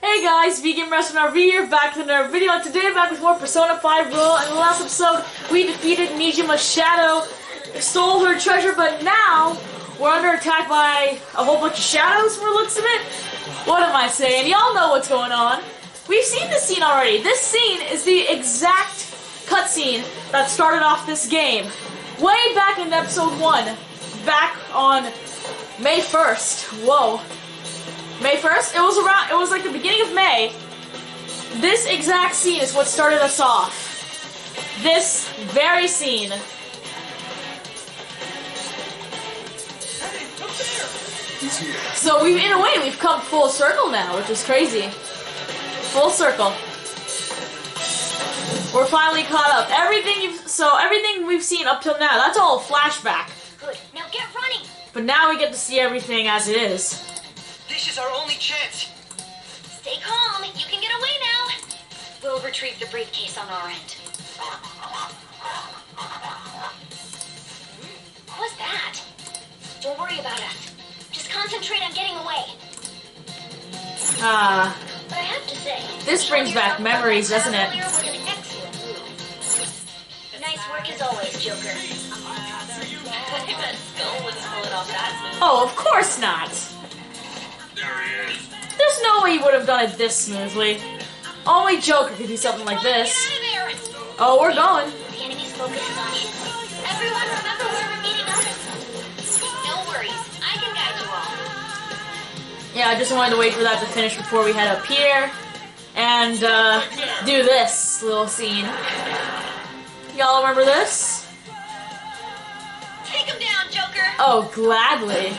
Hey guys, Vegan Restaurant RV here, back with another video. And today I'm back with more Persona 5 Roll. In the last episode, we defeated Nijima's shadow, stole her treasure, but now we're under attack by a whole bunch of shadows from the looks of it. What am I saying? Y'all know what's going on. We've seen this scene already. This scene is the exact cutscene that started off this game. Way back in episode 1, back on May 1st. Whoa. May 1st? It was like the beginning of May. This exact scene is what started us off. This very scene. So in a way, we've come full circle now, which is crazy. Full circle. We're finally caught up. Everything we've seen up till now, that's all a flashback. Good. Now get running. But now we get to see everything as it is. This is our only chance. Stay calm. You can get away now. We'll retrieve the briefcase on our end. What's that? Don't worry about us. Just concentrate on getting away. But I have to say, This brings back memories, doesn't it? earlier was an excellent move. Nice work as always, Joker. I bet Skull wouldn't pull it off that smooth. Oh, of course not. There's no way he would have done it this smoothly. Only Joker could do something like this. Get out of there! Oh, we're going. The enemy's focus is on you. Everyone remember where we're meeting up? No worries. I can guide you all. Yeah, I just wanted to wait for that to finish before we head up here and do this little scene. Y'all remember this? Take him down, Joker! Oh, gladly.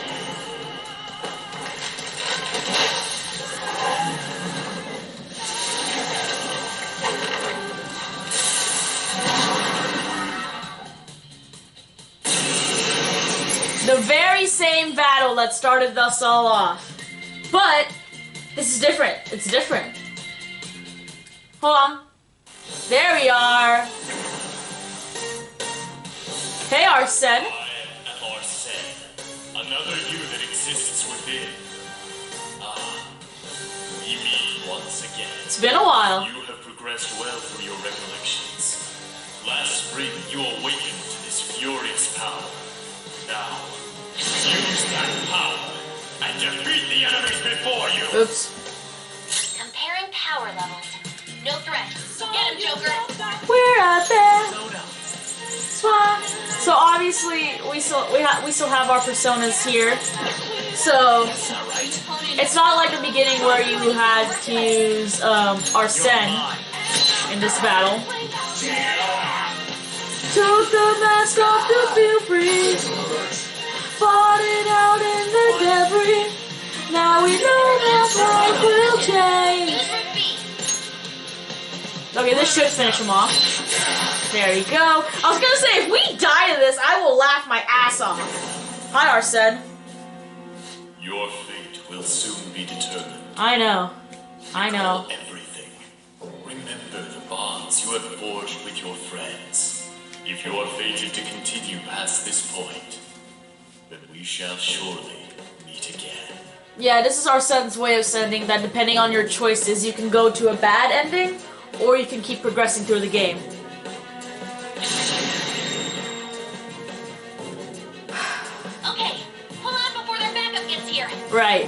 The very same battle that started us all off. But this is different. It's different. Hold on. There we are. Hey, Arsene. I am Arsene, another you that exists within. We meet once again. It's been a while. You have progressed well through your recollections. Last spring, you awakened to this furious power. Now, use that power and defeat the enemies before you. Oops. Comparing power levels. No threat. Get him, Joker! We're out there. So obviously we still have our personas here. So it's not like the beginning where you had to use Arsene in this battle. Took the mask off to feel free. Fought it out in the debris. Now we know that life will change. Use Root B. Okay, this should finish him off. There you go. I was gonna say, if we die to this, I will laugh my ass off. Hi, Arsene. Your fate will soon be determined. I know. I know. Everything. Remember the bonds you have forged with your friends. If you are fated to continue past this point, then we shall surely meet again. Yeah, this is Arsene's way of sending that depending on your choices, you can go to a bad ending, or you can keep progressing through the game. Okay, pull out before their backup gets here. Right.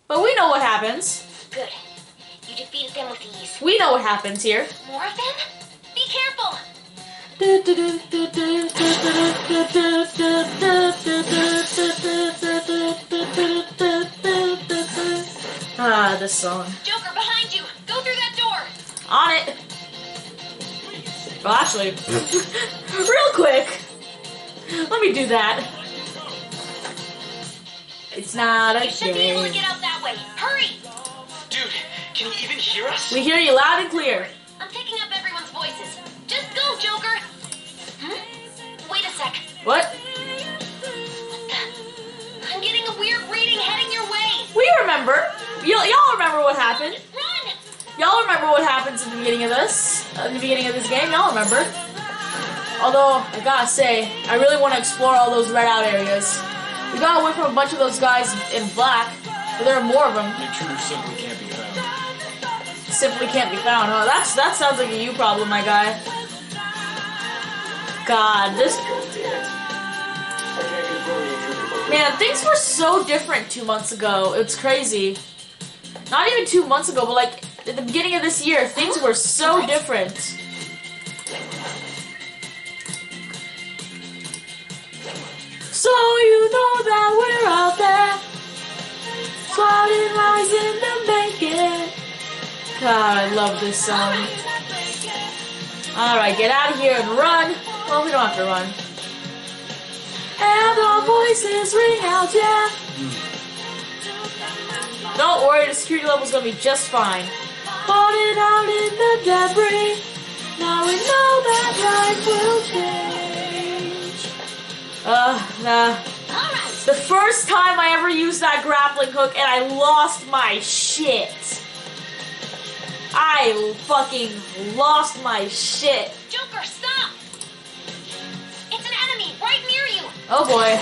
But we know what happens. Good. You defeated them with ease. We know what happens here. More of them? Be careful! Ah, this song. Joker, behind you! Go through that door! On it. Well, actually, real quick, let me do that. It's not a You should be able to game. get out that way. Hurry! Dude, can you even hear us? We hear you loud and clear. I'm picking up everyone's voices. Just go, Joker! Wait a sec. What? I'm getting a weird reading heading your way. We remember. Y'all remember what happened. Run! Y'all remember what happens in the beginning of this? In the beginning of this game, y'all remember. Although, I gotta say, I really want to explore all those red out areas. We got away from a bunch of those guys in black. But there are more of them. The intruder simply can't be found. Simply can't be found, huh? That sounds like a you problem, my guy. God, this... Man, things were so different 2 months ago. It's crazy. Not even 2 months ago, but like at the beginning of this year, things were so different. So you know that we're out there, starting rising to make it. God, I love this song. Alright, get out of here and run. Well, we don't have to run. And our voices ring out, yeah. Don't worry, the security level's gonna be just fine. Falling out in the debris. Now we know that life will change. The first time I ever used that grappling hook and I lost my shit. I fucking lost my shit. Joker, stop! It's an enemy right near you! Oh boy.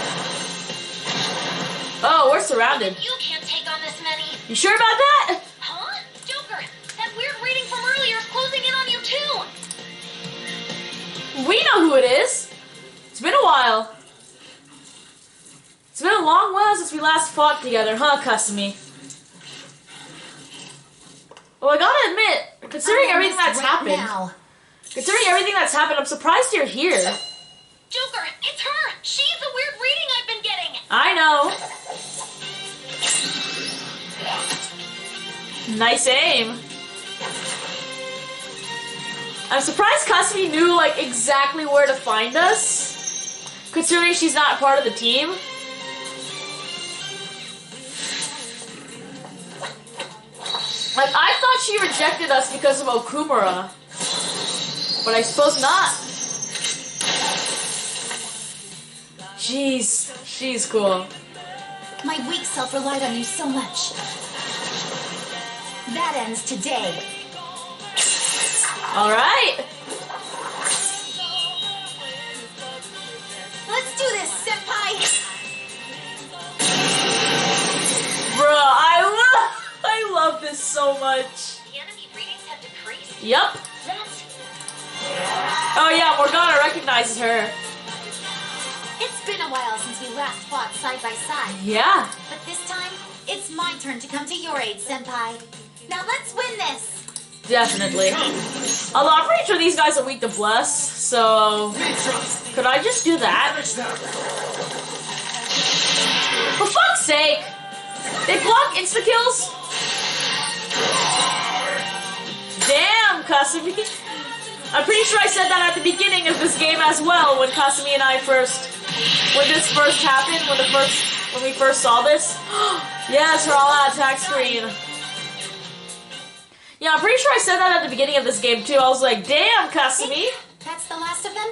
Oh, we're surrounded. You can't take on this many. You sure about that? Huh? Joker, that weird reading from earlier is closing in on you too! We know who it is. It's been a while. It's been a long while since we last fought together, huh, Kasumi? Well, I gotta admit, considering everything that's happened, I'm surprised you're here. Joker, it's her! She's the weird reading I've been getting! I know. Nice aim. I'm surprised Kasumi knew, like, exactly where to find us, considering she's not part of the team. Like, I thought she rejected us because of Okumura, but I suppose not. Jeez, she's cool. My weak self relied on you so much. That ends today. Alright. Let's do this, senpai! Bruh, I love this so much. The enemy readings have decreased? Yup. That's... Oh yeah, Morgana recognizes her. It's been a while since we last fought side by side. Yeah. But this time, it's my turn to come to your aid, senpai. Now let's win this! Definitely. Although I'm pretty sure these guys are weak to bless, so... Could I just do that? For fuck's sake! They block insta-kills? Damn, Kasumi. I'm pretty sure I said that at the beginning of this game as well, when Kasumi and I when this first happened, when we first saw this. Yes, we're all out attack screen. Yeah, I'm pretty sure I said that at the beginning of this game too. I was like, damn, Kasumi. That's the last of them?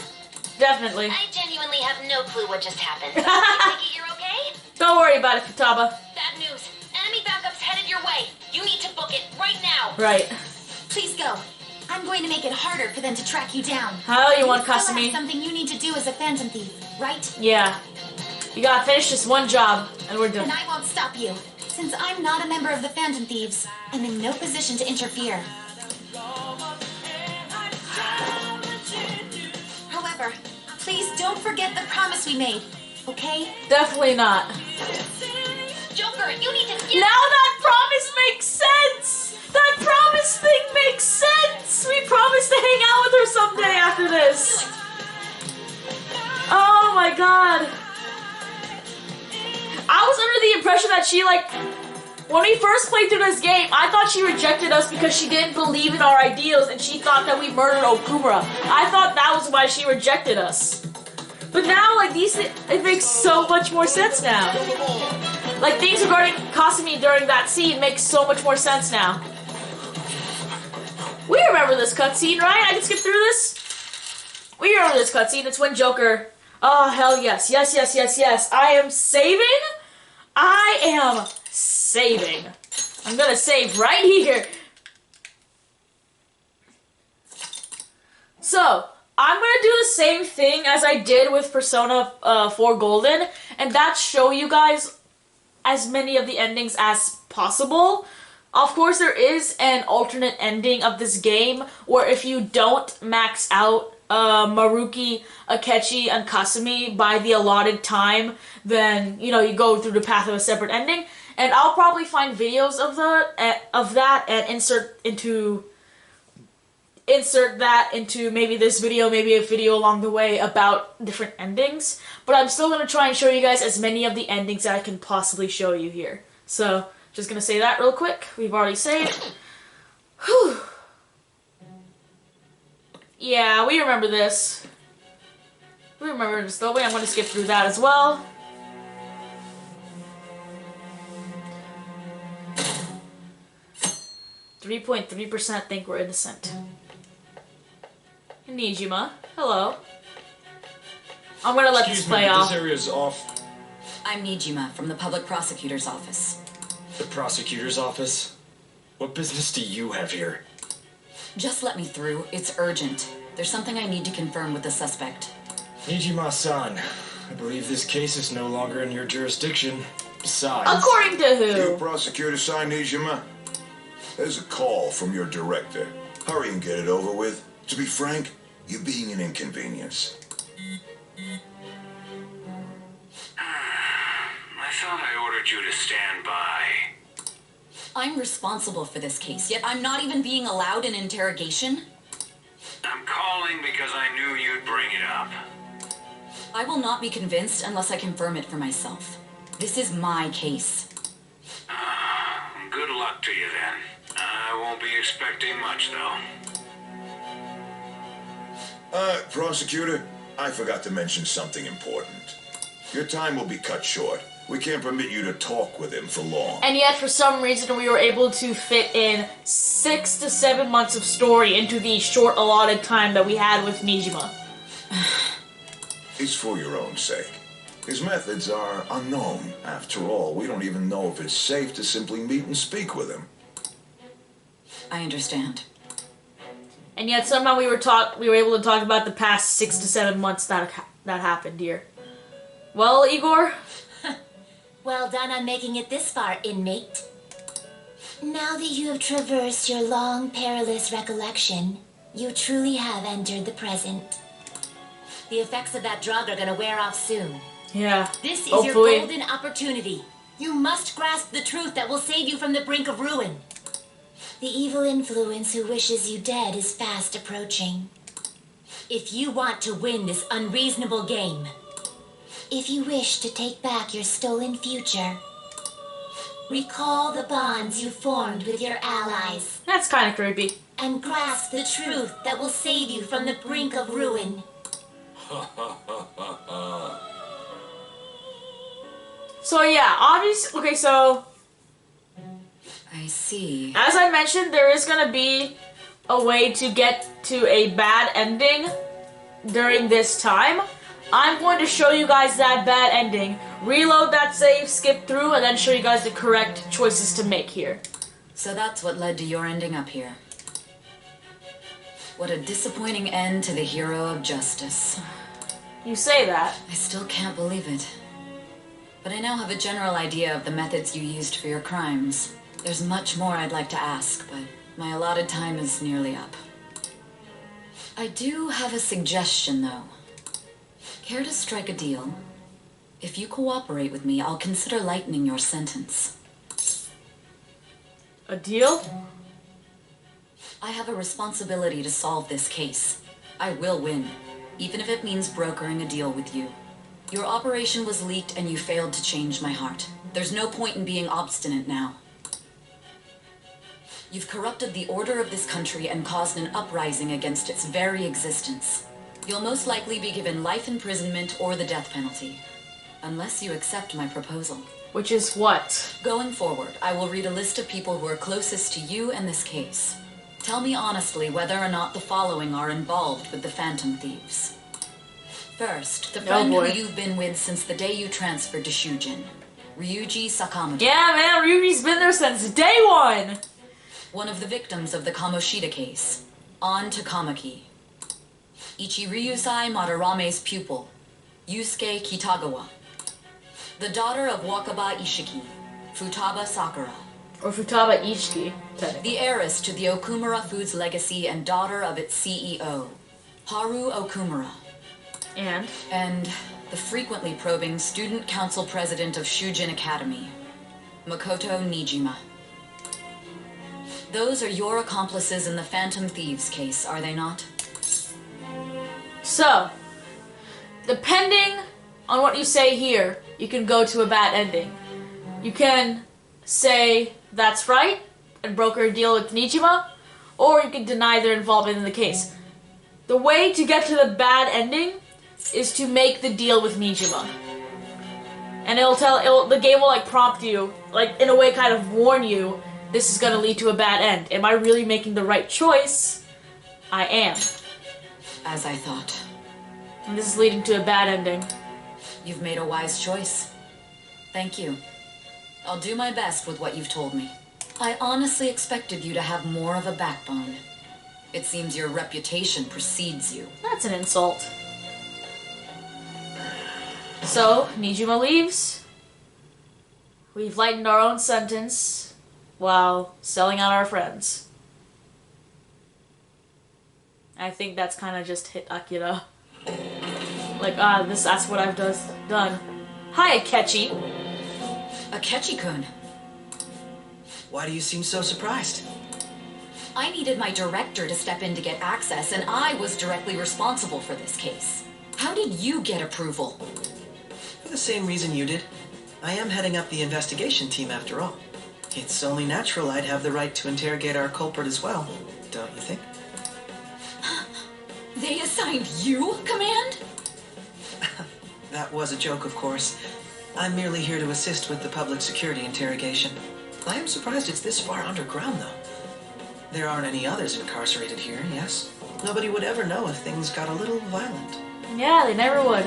Definitely. I genuinely have no clue what just happened. Nikki, you're okay? Don't worry about it, Futaba. Bad news. Enemy backup's headed your way. You need to book it right now. Right. Please go. I'm going to make it harder for them to track you down. How you want, still have Kasumi? something you need to do as a phantom thief, right? Yeah. You gotta finish this one job, and we're done. And I won't stop you. Since I'm not a member of the Phantom Thieves, I'm in no position to interfere. However, please don't forget the promise we made, okay? Definitely not. Joker, you need to get... Now that promise makes sense! That promise thing makes sense! We promised to hang out with her someday after this. Oh my god. I was under the impression that she, like, when we first played through this game, I thought she rejected us because she didn't believe in our ideals and she thought that we murdered Okumura. I thought that was why she rejected us. But now, like, it makes so much more sense now. Like, things regarding Kasumi during that scene make so much more sense now. We remember this cutscene, right? I can skip through this? We remember this cutscene. It's when Joker... Oh, hell yes. Yes, yes, yes, yes. I am saving. I am saving. I'm gonna save right here. So, I'm gonna do the same thing as I did with Persona 4 Golden, and that's show you guys as many of the endings as possible. Of course, there is an alternate ending of this game where if you don't max out Maruki, Akechi, and Kasumi by the allotted time, then, you know, you go through the path of a separate ending. And I'll probably find videos of that and insert that into maybe this video, maybe a video along the way about different endings. But I'm still going to try and show you guys as many of the endings that I can possibly show you here. So, just going to say that real quick. We've already saved. Whew. Yeah, we remember this. We remember this, don't we? I'm going to skip through that as well. .3% think we're innocent. Nijima, hello. I'm gonna let this play off. This area's off. I'm Nijima from the Public Prosecutor's Office. The prosecutor's office? What business do you have here? Just let me through. It's urgent. There's something I need to confirm with the suspect. Nijima-san, I believe this case is no longer in your jurisdiction. Besides... According to who? You prosecutor signed Nijima? There's a call from your director. Hurry and get it over with. To be frank, you're being an inconvenience. I thought I ordered you to stand by. I'm responsible for this case, yet I'm not even being allowed an interrogation? I'm calling because I knew you'd bring it up. I will not be convinced unless I confirm it for myself. This is my case. Good luck to you then. I won't be expecting much, though. Prosecutor, I forgot to mention something important. Your time will be cut short. We can't permit you to talk with him for long. And yet, for some reason, we were able to fit in 6 to 7 months of story into the short allotted time that we had with Nijima. It's for your own sake. His methods are unknown. After all, we don't even know if it's safe to simply meet and speak with him. I understand. And yet, somehow we were able to talk about the past 6 to 7 months that happened here. Well, Igor? Well done on making it this far, inmate. Now that you have traversed your long, perilous recollection, you truly have entered the present. The effects of that drug are gonna wear off soon. Yeah. This is hopefully. your golden opportunity. You must grasp the truth that will save you from the brink of ruin. The evil influence who wishes you dead is fast approaching. If you want to win this unreasonable game, if you wish to take back your stolen future, recall the bonds you formed with your allies. That's kind of creepy. And grasp the truth that will save you from the brink of ruin. So yeah, obviously, okay, so I see. as I mentioned, there is gonna be a way to get to a bad ending during this time. I'm going to show you guys that bad ending, reload that save, skip through, and then show you guys the correct choices to make here. So that's what led to your ending up here. What a disappointing end to the hero of justice. You say that. I still can't believe it. But I now have a general idea of the methods you used for your crimes. There's much more I'd like to ask, but my allotted time is nearly up. I do have a suggestion, though. Care to strike a deal? If you cooperate with me, I'll consider lightening your sentence. A deal? I have a responsibility to solve this case. I will win, even if it means brokering a deal with you. Your operation was leaked and you failed to change my heart. There's no point in being obstinate now. You've corrupted the order of this country and caused an uprising against its very existence. You'll most likely be given life imprisonment or the death penalty, unless you accept my proposal. Which is what? Going forward, I will read a list of people who are closest to you and this case. Tell me honestly whether or not the following are involved with the Phantom Thieves. First, the friend who you've been with since the day you transferred to Shujin, Ryuji Sakamoto. Yeah, man, Ryuji's been there since day one! One of the victims of the Kamoshida case, An Takamaki. Ichiryusai Madarame's pupil, Yusuke Kitagawa. The daughter of Wakaba Ishiki, Futaba Sakura, Or Futaba Ichiki, technically. the heiress to the Okumura Foods legacy and daughter of its CEO, Haru Okumura. And? And the frequently probing student council president of Shujin Academy, Makoto Nijima. Those are your accomplices in the Phantom Thieves case, are they not? So, depending on what you say here, you can go to a bad ending. You can say that's right and broker a deal with Nijima, or you can deny their involvement in the case. The way to get to the bad ending is to make the deal with Nijima. And the game will like prompt you, like in a way kind of warn you, this is gonna lead to a bad end. Am I really making the right choice? I am. As I thought. And this is leading to a bad ending. You've made a wise choice. Thank you. I'll do my best with what you've told me. I honestly expected you to have more of a backbone. It seems your reputation precedes you. That's an insult. So, Nijima leaves. We've lightened our own sentence while selling out our friends. I think that's kind of just hit Akira. Like, that's what I've done. Hi, Akechi. Akechi-kun. Why do you seem so surprised? I needed my director to step in to get access, and I was directly responsible for this case. How did you get approval? For the same reason you did. I am heading up the investigation team after all. It's only natural I'd have the right to interrogate our culprit as well, don't you think? They assigned you command? That was a joke, of course. I'm merely here to assist with the public security interrogation. I am surprised it's this far underground, though. There aren't any others incarcerated here, yes? Nobody would ever know if things got a little violent. Yeah, they never would.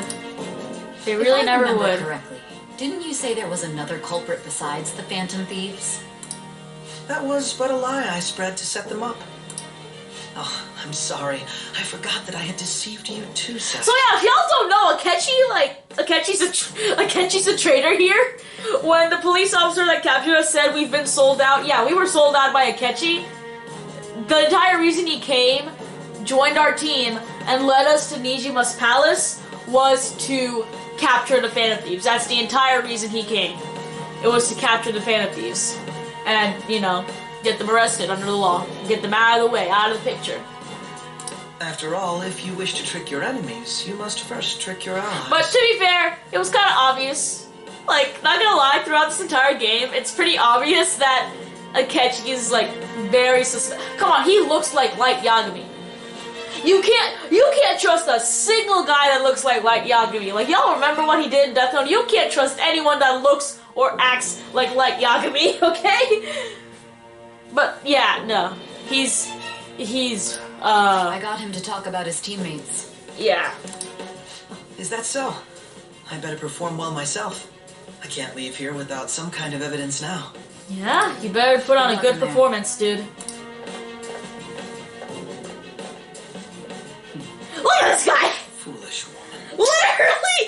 They really If I never remember would. correctly, didn't you say there was another culprit besides the Phantom Thieves? That was but a lie I spread to set them up. Oh, I'm sorry. I forgot that I had deceived you too, Seth. So yeah, if y'all don't know, Akechi's a traitor here. When the police officer that captured us said we've been sold out, yeah, we were sold out by Akechi. The entire reason he came, joined our team, and led us to Nijima's palace was to capture the Phantom Thieves. That's the entire reason he came. It was to capture the Phantom Thieves. And, you know, get them arrested under the law. Get them out of the way, out of the picture. After all, if you wish to trick your enemies, you must first trick your allies. But to be fair, it was kind of obvious. Like, not gonna lie, throughout this entire game, it's pretty obvious that Akechi is, like, very suspect. Come on, he looks like Light Yagami. You can't trust a single guy that looks like Light Yagami. Like, y'all remember what he did in Death Note? You can't trust anyone that looks or acts like Light Yagami, okay? But, yeah, no. I got him to talk about his teammates. Yeah. Is that so? I better perform well myself. I can't leave here without some kind of evidence now. Yeah, you better put on a good performance, dude. Look at this guy! Foolish woman. Literally!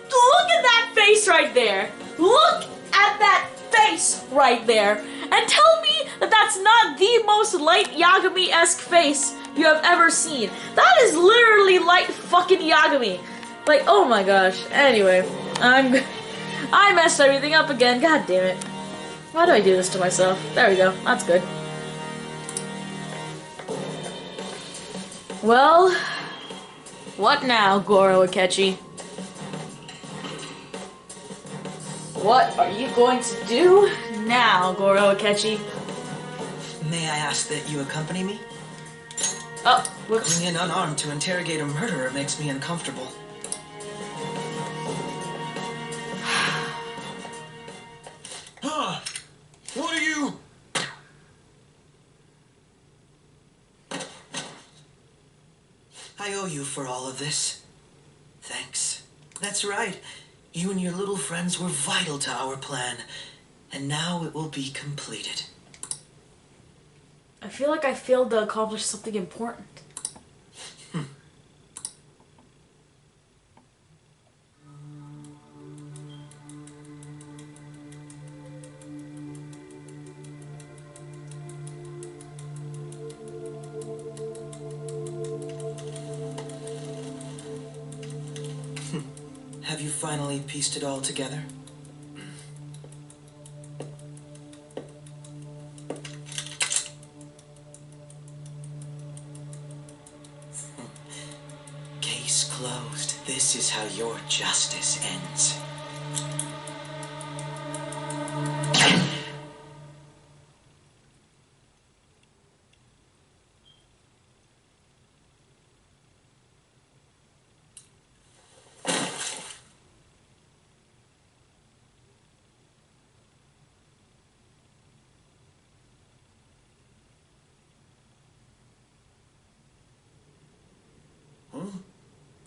Look at that face right there! Look at that face right there! And tell me that that's not the most Light Yagami-esque face you have ever seen. That is literally Light fucking Yagami. Like, oh my gosh. Anyway, I messed everything up again. God damn it. Why do I do this to myself? There we go. That's good. Well, what now, Goro Akechi? What are you going to do now, Goro Akechi? May I ask that you accompany me? Oh, whoops. Going in unarmed to interrogate a murderer makes me uncomfortable. Huh? What are you... I owe you for all of this. Thanks. That's right. You and your little friends were vital to our plan. And now it will be completed. I feel like I failed to accomplish something important. Have you finally pieced it all together? Case closed. This is how your justice ends.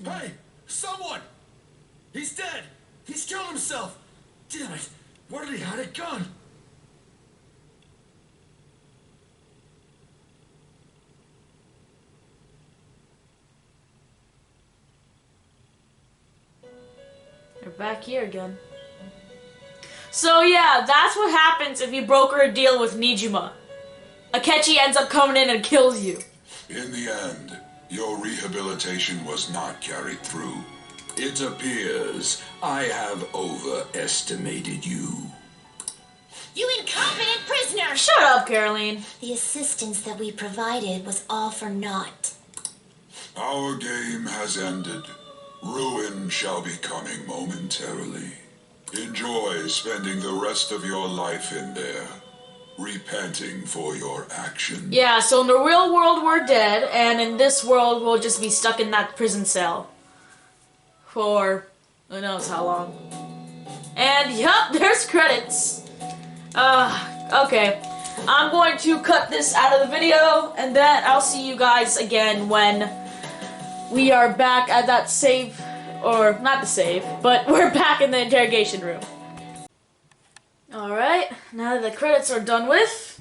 Hey! Someone! He's dead! He's killed himself! Damn it! Where did he hide a gun? They're back here again. So yeah, that's what happens if you broker a deal with Nijima. Akechi ends up coming in and kills you. In the end, your rehabilitation was not carried through. It appears I have overestimated you. You incompetent prisoner! Shut up, Caroline. The assistance that we provided was all for naught. Our game has ended. Ruin shall be coming momentarily. Enjoy spending the rest of your life in there, repenting for your actions. Yeah, so in the real world we're dead, and in this world we'll just be stuck in that prison cell. For who knows how long. And yup, there's credits. Okay. I'm going to cut this out of the video, and then I'll see you guys again when we are back at that save, or not the save, but we're back in the interrogation room. Alright, now that the credits are done with,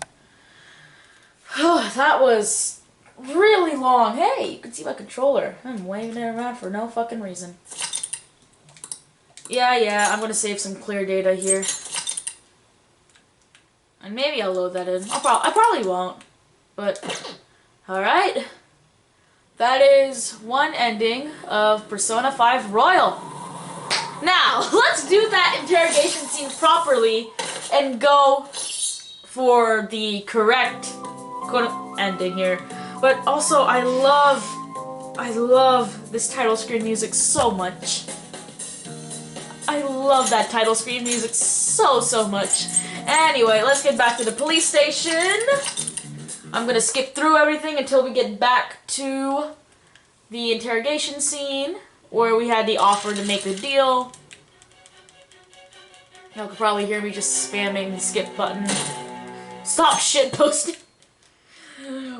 that was really long. Hey, you can see my controller. I'm waving it around for no fucking reason. Yeah, I'm gonna save some clear data here. And maybe I'll load that in. I probably won't. But, alright. That is one ending of Persona 5 Royal. Now, let's do that interrogation scene properly and go for the correct ending here. But also, I love this title screen music so much. I love that title screen music so much. Anyway, let's get back to the police station. I'm gonna skip through everything until we get back to the interrogation scene where we had the offer to make the deal. Y'all could probably hear me just spamming the skip button. Stop shitposting.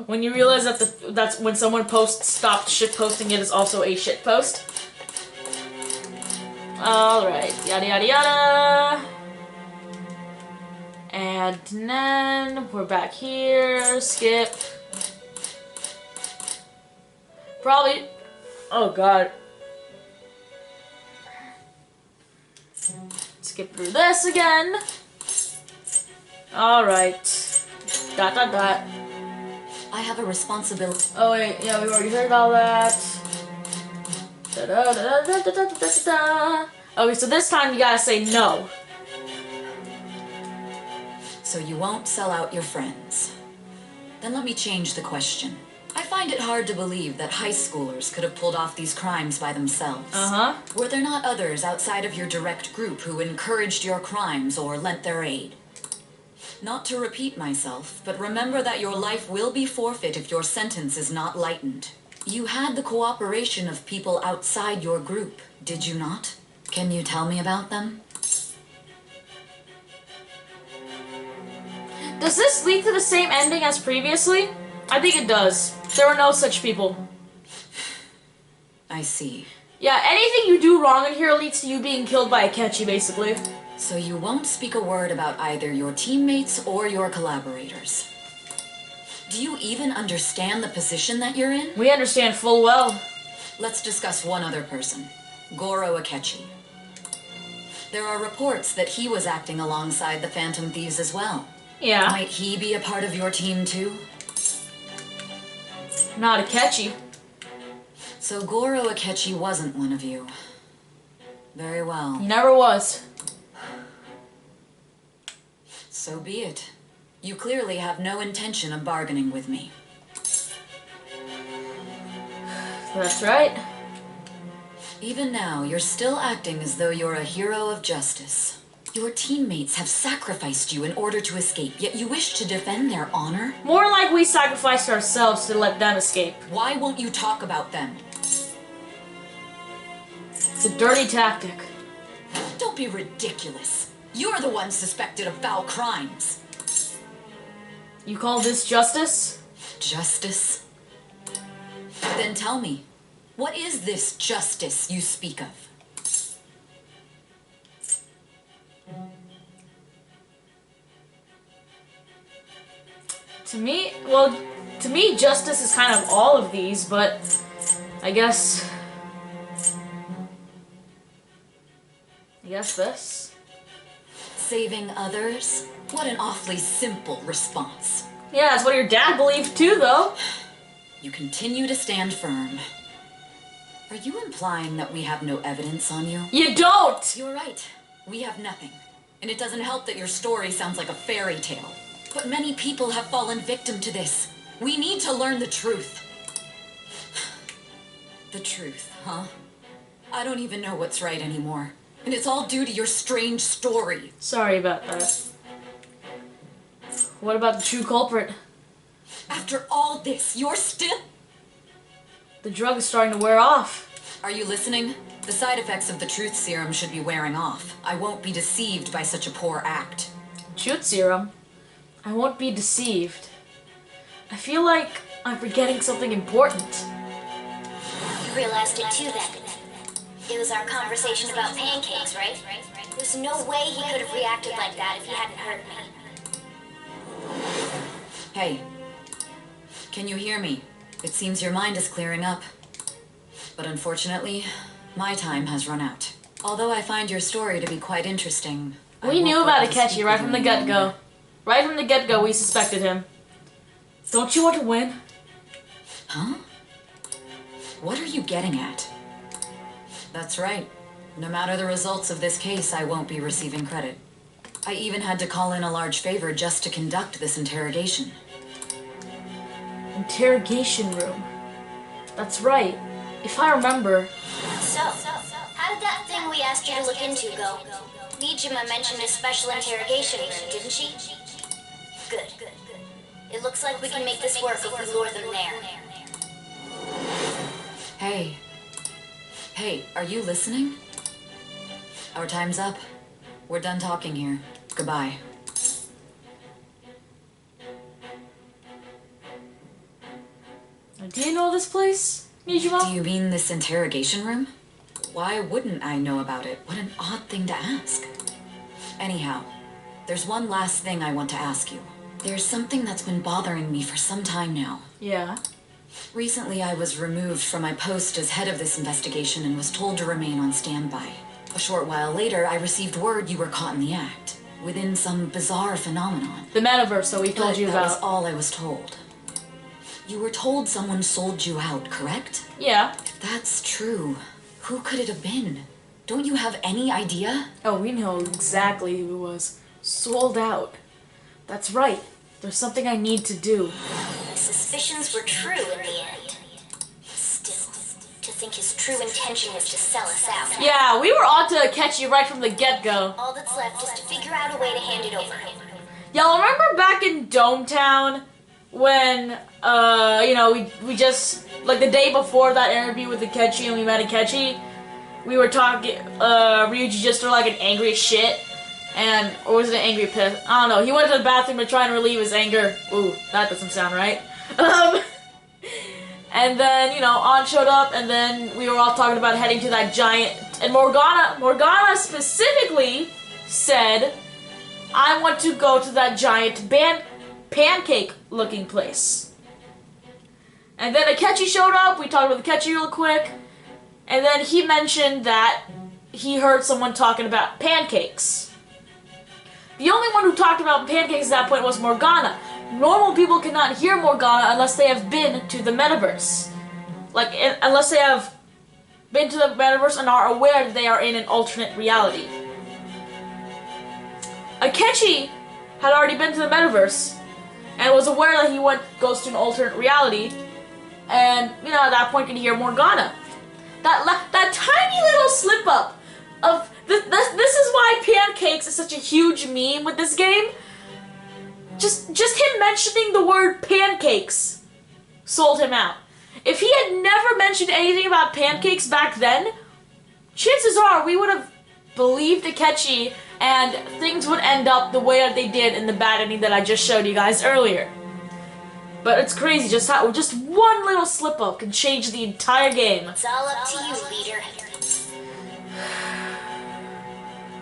When you realize that that's when someone posts stop shitposting, it is also a shitpost. Alright, yada yada yada. And then we're back here. Skip. Probably. Oh god. Skip through this again. Alright. Dot. I have a responsibility. Oh wait, yeah, we already heard all that. Okay, so this time you gotta say no. So you won't sell out your friends. Then let me change the question. I find it hard to believe that high schoolers could have pulled off these crimes by themselves. Were there not others outside of your direct group who encouraged your crimes or lent their aid? Not to repeat myself, but remember that your life will be forfeit if your sentence is not lightened. You had the cooperation of people outside your group, did you not? Can you tell me about them? Does this lead to the same ending as previously? I think it does. There were no such people. I see. Yeah, anything you do wrong in here leads to you being killed by Akechi, basically. So you won't speak a word about either your teammates or your collaborators. Do you even understand the position that you're in? We understand full well. Let's discuss one other person, Goro Akechi. There are reports that he was acting alongside the Phantom Thieves as well. Yeah. Might he be a part of your team too? Not Akechi. So Goro Akechi wasn't one of you. Very well. He never was. So be it. You clearly have no intention of bargaining with me. That's right. Even now, you're still acting as though you're a hero of justice. Your teammates have sacrificed you in order to escape, yet you wish to defend their honor? More like we sacrificed ourselves to let them escape. Why won't you talk about them? It's a dirty tactic. Don't be ridiculous. You're the one suspected of foul crimes. You call this justice? Justice? Then tell me, what is this justice you speak of? To me, justice is kind of all of these, but I guess this. Saving others? What an awfully simple response. Yeah, that's what your dad believed too, though. You continue to stand firm. Are you implying that we have no evidence on you? You don't! You're right. We have nothing. And it doesn't help that your story sounds like a fairy tale. But many people have fallen victim to this. We need to learn the truth. The truth, huh? I don't even know what's right anymore. And it's all due to your strange story. Sorry about that. What about the true culprit? After all this, you're still... The drug is starting to wear off. Are you listening? The side effects of the truth serum should be wearing off. I won't be deceived by such a poor act. Truth serum? I won't be deceived. I feel like I'm forgetting something important. You realized it too then. It was our conversation about pancakes, right? There's no way he could have reacted like that if he hadn't heard me. Hey, can you hear me? It seems your mind is clearing up. But unfortunately, my time has run out. Although I find your story to be quite interesting. We knew about Akechi right from the get-go. Right from the get-go, we suspected him. Don't you want to win? Huh? What are you getting at? That's right. No matter the results of this case, I won't be receiving credit. I even had to call in a large favor just to conduct this interrogation. Interrogation room. That's right. If I remember... So, how did that thing we asked you to look into go? Nijima mentioned a special interrogation room, didn't she? Good. It looks like we can make this work if we lure them there. Hey. Hey, are you listening? Our time's up. We're done talking here. Goodbye. Do you know this place, Nijima? Do you mean this interrogation room? Why wouldn't I know about it? What an odd thing to ask. Anyhow, there's one last thing I want to ask you. There's something that's been bothering me for some time now. Yeah. Recently, I was removed from my post as head of this investigation and was told to remain on standby. A short while later, I received word you were caught in the act, within some bizarre phenomenon. The metaverse that we told you That about. was all I was told. You were told someone sold you out, correct? Yeah. If that's true, who could it have been? Don't you have any idea? Oh, we know exactly who it was. Sold out. That's right. There's something I need to do. My suspicions were true in the end. Still, to think his true intention was to sell us out. Yeah, we were on to Akechi right from the get-go. All that's left is to figure out a way to hand it over. Y'all remember back in Dometown when, we just, like the day before that interview with Akechi and we met Akechi? We were talking, Ryuji just started like an angry as shit. Or was it an angry piss? I don't know. He went to the bathroom to try and relieve his anger. Ooh, that doesn't sound right. And then, An showed up, and then we were all talking about heading to that giant... And Morgana specifically said, I want to go to that giant pancake-looking place. And then Akechi showed up, we talked about Akechi real quick, and then he mentioned that he heard someone talking about pancakes. The only one who talked about pancakes at that point was Morgana. Normal people cannot hear Morgana unless they have been to the metaverse. Unless they have been to the metaverse and are aware that they are in an alternate reality. Akechi had already been to the metaverse and was aware that he goes to an alternate reality, and you know, at that point could hear Morgana. That tiny little slip up of this is why pancakes is such a huge meme with this game. Just him mentioning the word pancakes sold him out. If he had never mentioned anything about pancakes back then, chances are we would have believed Akechi and things would end up the way that they did in the bad ending that I just showed you guys earlier. But it's crazy just how just one little slip up can change the entire game. It's all up to you, leader.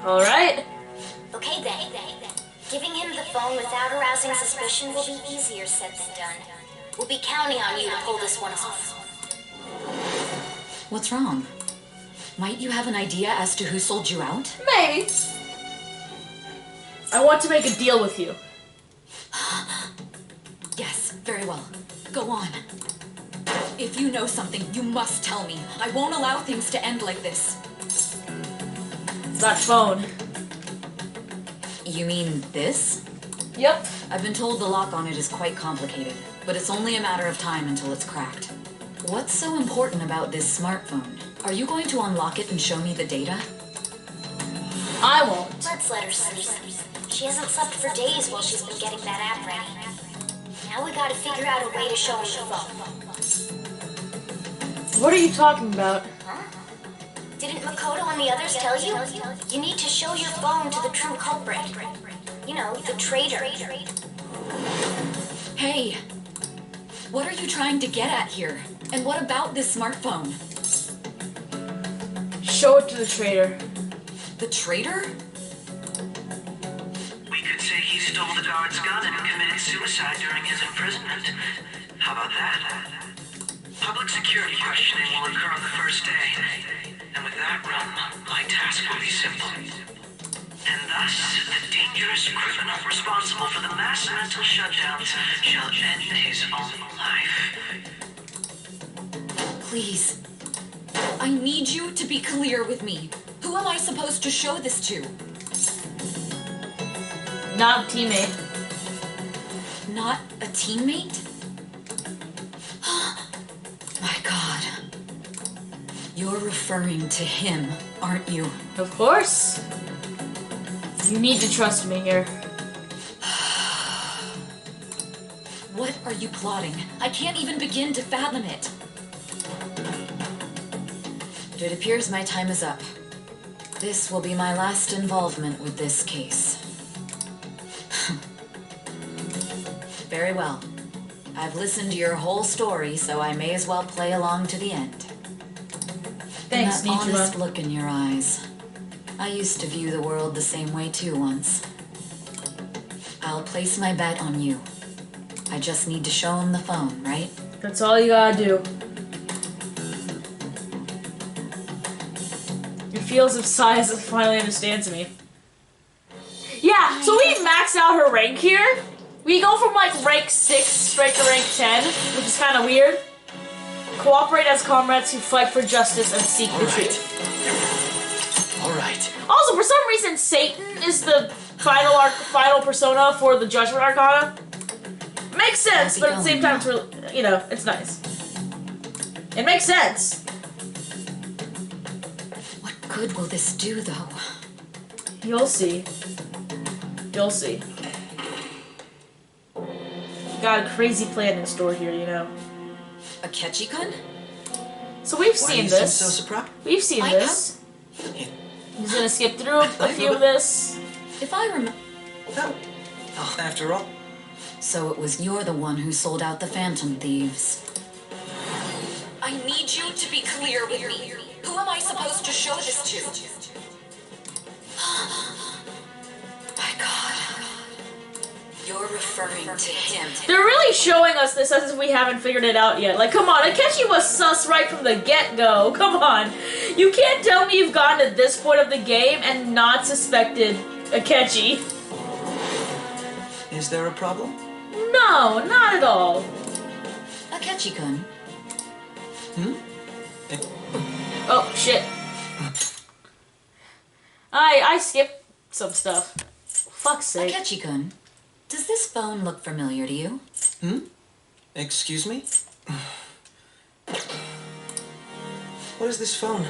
Alright. Okay then. Giving him the phone without arousing suspicion will be easier said than done. We'll be counting on you to pull this one off. What's wrong? Might you have an idea as to who sold you out? Maybe. I want to make a deal with you. Yes, very well. Go on. If you know something, you must tell me. I won't allow things to end like this. That phone. You mean this? Yep. I've been told the lock on it is quite complicated, but it's only a matter of time until it's cracked. What's so important about this smartphone? Are you going to unlock it and show me the data? I won't. Let's let her sleep. She hasn't slept for days while she's been getting that app ready. Now we gotta figure out a way to show him the phone. What are you talking about? Huh? Didn't Makoto and the others tell you? You need to show your phone to the true culprit. You know, the traitor. Hey! What are you trying to get at here? And what about this smartphone? Show it to the traitor. The traitor? We could say he stole the guard's gun and committed suicide during his imprisonment. How about that? Public security questioning will occur on the first day. And with that realm, my task will be simple. And thus, the dangerous criminal responsible for the mass mental shutdowns shall end his own life. Please. I need you to be clear with me. Who am I supposed to show this to? Not a teammate. Not a teammate? My God. You're referring to him, aren't you? Of course. You need to trust me here. What are you plotting? I can't even begin to fathom it. But it appears my time is up. This will be my last involvement with this case. Very well. I've listened to your whole story, so I may as well play along to the end. Thanks, And that honest Nichijou. look in your eyes. I used to view the world the same way too once. I'll place my bet on you. I just need to show him the phone, right? That's all you gotta do. It feels as Sai finally understands me. Yeah, so we max out her rank here. We go from like rank 6 straight to rank 10, which is kind of weird. Cooperate as comrades who fight for justice and seek the truth. Alright. Also, for some reason, Satan is the final persona for the Judgment Arcana. Makes sense, but at the same time, it's really, you know, it's nice. It makes sense. What good will this do, though? You'll see. You'll see. Got a crazy plan in store here, you know. A Ketchikun? So we've Why do seen you seem this. so surprised? We've seen this. He's gonna skip through a few of this. If I remember... Oh, after all. So it was you're the one who sold out the Phantom Thieves. I need you to be clear with me. Who am I supposed to show this to? My God. You're referring to him. They're really showing us this as if we haven't figured it out yet. Like, come on, Akechi was sus right from the get-go. Come on. You can't tell me you've gotten to this point of the game and not suspected Akechi. Is there a problem? No, not at all. A Ketchikun. Oh, shit. I skipped some stuff. Fuck's sake. Akechi-kun, does this phone look familiar to you? Excuse me? What is this phone?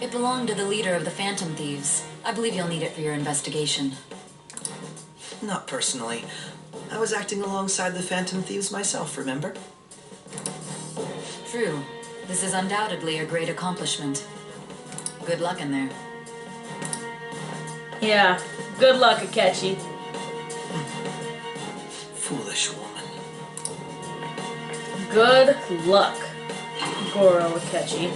It belonged to the leader of the Phantom Thieves. I believe you'll need it for your investigation. Not personally. I was acting alongside the Phantom Thieves myself, remember? True. This is undoubtedly a great accomplishment. Good luck in there. Yeah. Good luck, Akechi. Foolish woman. Good luck, Goro Akechi.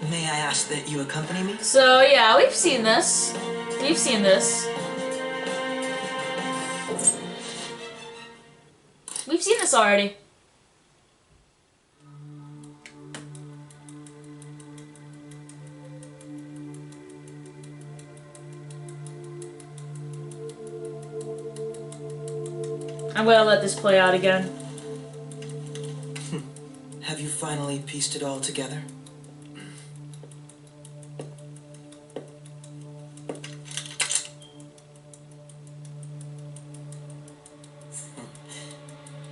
May I ask that you accompany me? So, yeah, we've seen this. We've seen this. We've seen this already. I'm gonna let this play out again. Have you finally pieced it all together?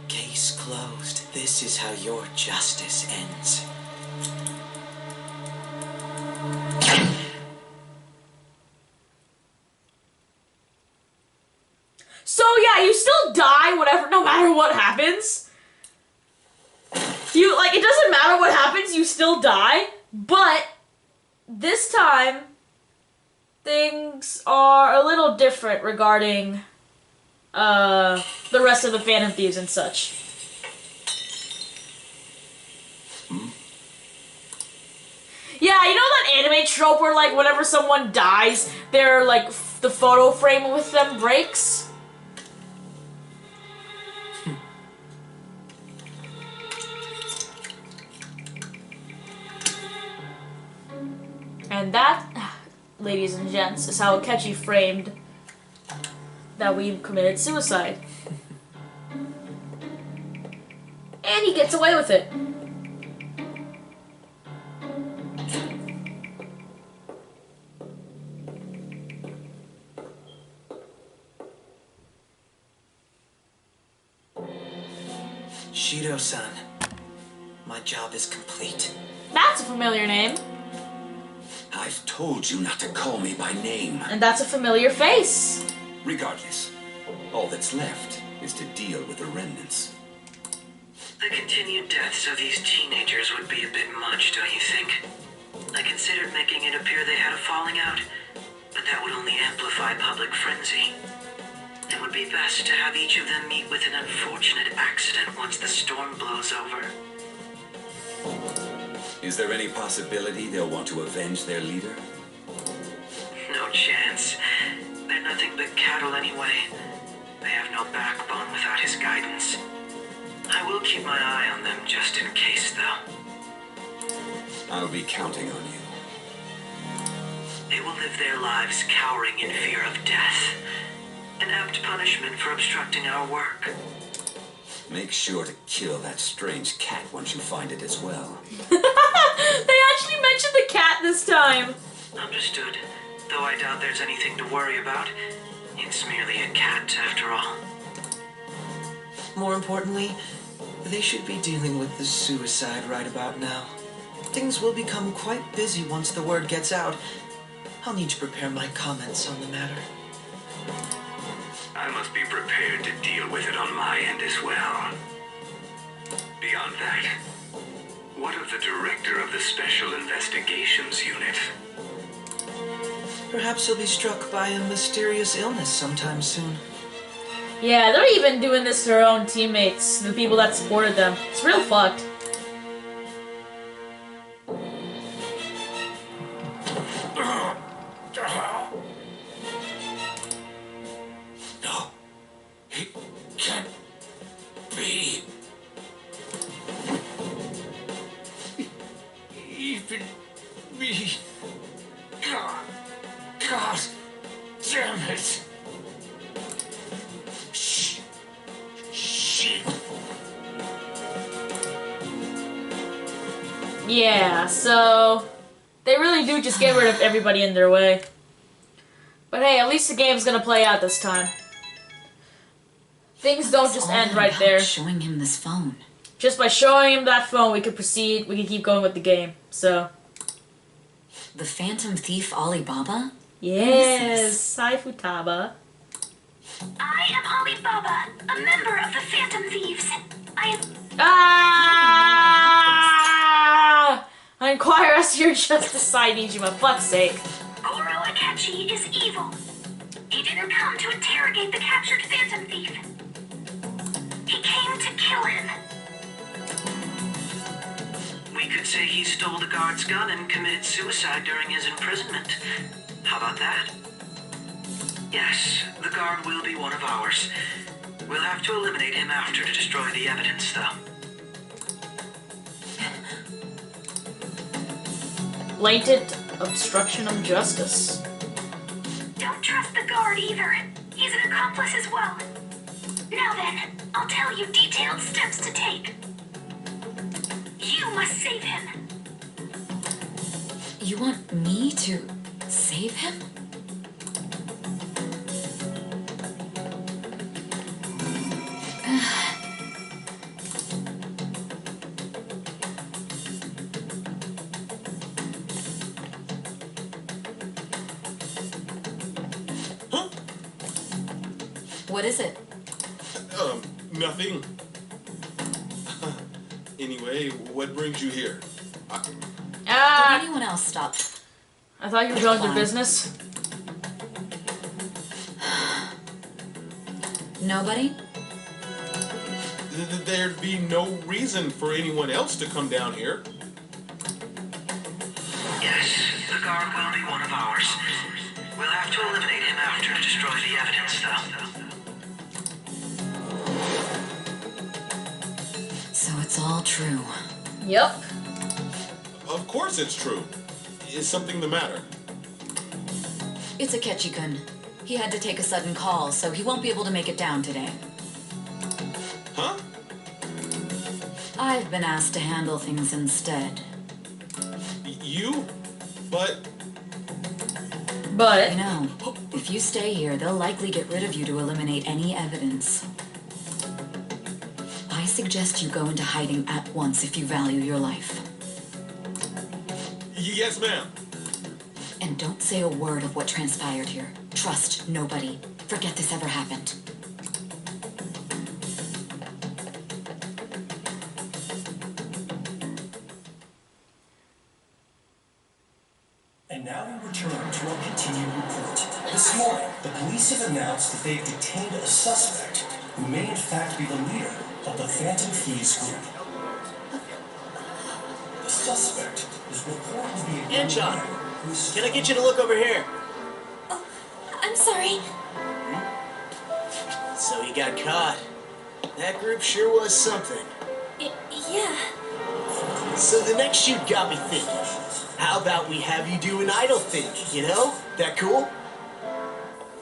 Case closed. This is how your justice ends. So yeah, you still die whatever, no matter what happens. You, like, it doesn't matter what happens, you still die. But this time, things are a little different regarding the rest of the Phantom Thieves and such. Yeah, you know that anime trope where, like, whenever someone dies, their, like, the photo frame with them breaks? And that, ladies and gents, is how Akechi framed that we committed suicide. And he gets away with it. Shido-san, my job is complete. That's a familiar name. I've told you not to call me by name. And that's a familiar face. Regardless, all that's left is to deal with the remnants. The continued deaths of these teenagers would be a bit much, don't you think? I considered making it appear they had a falling out, but that would only amplify public frenzy. It would be best to have each of them meet with an unfortunate accident once the storm blows over. Is there any possibility they'll want to avenge their leader? No chance. They're nothing but cattle anyway. They have no backbone without his guidance. I will keep my eye on them just in case, though. I'll be counting on you. They will live their lives cowering in fear of death. An apt punishment for obstructing our work. Make sure to kill that strange cat once you find it as well. They actually mentioned the cat this time. Understood. Though I doubt there's anything to worry about. It's merely a cat, after all. More importantly, they should be dealing with the suicide right about now. Things will become quite busy once the word gets out. I'll need to prepare my comments on the matter. I must be prepared to deal with it on my end as well. Beyond that, what of the director of the Special Investigations Unit? Perhaps he'll be struck by a mysterious illness sometime soon. Yeah, they're even doing this to their own teammates, the people that supported them. It's real fucked. No, it can't be. Even me. God damn it. Yeah, so they really do just get rid of everybody in their way. But hey, at least the game's gonna play out this time. Things don't just end right there. Showing him this phone. Just by showing him that phone, we can proceed. We can keep going with the game. So. The Phantom Thief Alibaba? Yes, Saifutaba. I am Alibaba, a member of the Phantom Thieves. I am... Ah! I inquire as to your justice, I need you, for fuck's sake. Goro Akechi is evil. He didn't come to interrogate the captured Phantom Thief. He came to kill him. We could say he stole the guard's gun and committed suicide during his imprisonment. How about that? Yes, the guard will be one of ours. We'll have to eliminate him after to destroy the evidence, though. Blatant obstruction of justice. Don't trust the guard either. He's an accomplice as well. Now then, I'll tell you detailed steps to take. You must save him. You want me to save him? What is it? Nothing. Anyway, what brings you here? Did anyone else stop? I thought you were going to business. Nobody? There'd be no reason for anyone else to come down here. Yes, the guard will be one of ours. We'll have to eliminate him after to destroy the evidence, though. So it's all true. Yep. Of course it's true. Is something the matter? It's Akechi-kun. He had to take a sudden call, so he won't be able to make it down today. Huh? I've been asked to handle things instead. You? But... But... You know, if you stay here, they'll likely get rid of you to eliminate any evidence. I suggest you go into hiding at once if you value your life. Yes, ma'am. And don't say a word of what transpired here. Trust nobody. Forget this ever happened. And now we return to our continued report. This morning, the police have announced that they've detained a suspect who may in fact be the leader of the Phantom Thieves group. The suspect is reported to be a young John, man who's... can I get you to look over here? Oh, I'm sorry. So he got caught. That group sure was something. Yeah. So the next shoot got me thinking. How about we have you do an idle thing, you know? That cool?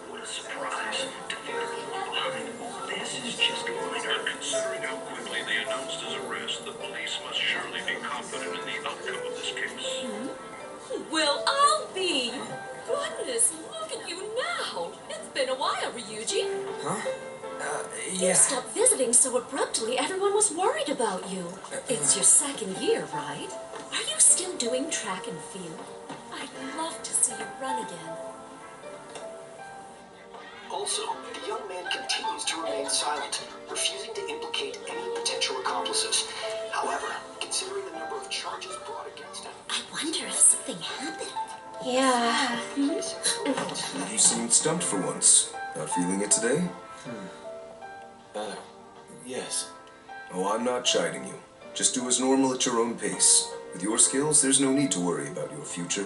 What a surprise to find people behind. This is just minor. Considering how quickly they announced his arrest, the police must surely be confident in the outcome of this case. Well, I'll be. Goodness, look at you now. It's been a while, Ryuji. Huh? You stopped visiting so abruptly, everyone was worried about you. It's your second year, right? Are you still doing track and field? I'd love to see you run again. Also, the young man continues to remain silent, refusing to implicate any potential accomplices. However, considering the number of charges brought against him... I wonder if something happened. Yeah. You seemed stumped for once. Not feeling it today? Yes. Oh, I'm not chiding you. Just do as normal at your own pace. With your skills, there's no need to worry about your future.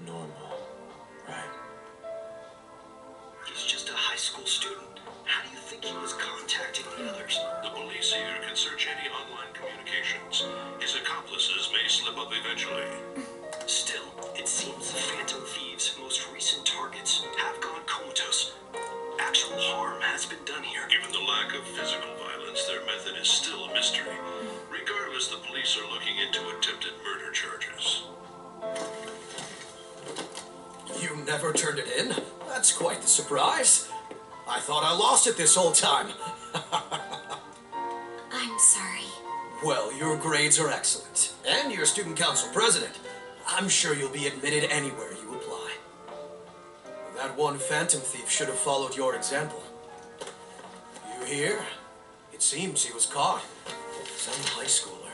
Normal. Right. He's just a high school student. How do you think he was contacting the others? The police here can search any online communications. His accomplices may slip up eventually. Still, it seems the Phantom Thieves' most recent targets have gone comatose. Actual harm has been done here. Given the lack of physical violence, is still a mystery. Regardless, the police are looking into attempted murder charges. You never turned it in? That's quite the surprise. I thought I lost it this whole time. I'm sorry. Well, your grades are excellent. And you're student council president. I'm sure you'll be admitted anywhere you apply. That one phantom thief should have followed your example. You hear? It seems he was caught. Some high schooler.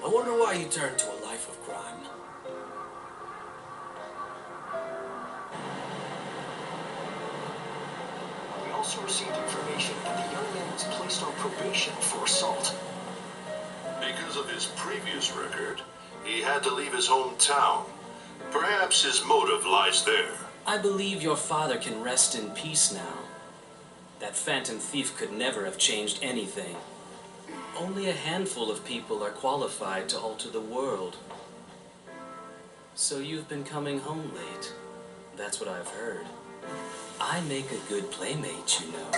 I wonder why he turned to a life of crime. We also received information that the young man was placed on probation for assault. Because of his previous record, he had to leave his hometown. Perhaps his motive lies there. I believe your father can rest in peace now. That phantom thief could never have changed anything. Only a handful of people are qualified to alter the world. So you've been coming home late. That's what I've heard. I make a good playmate, you know.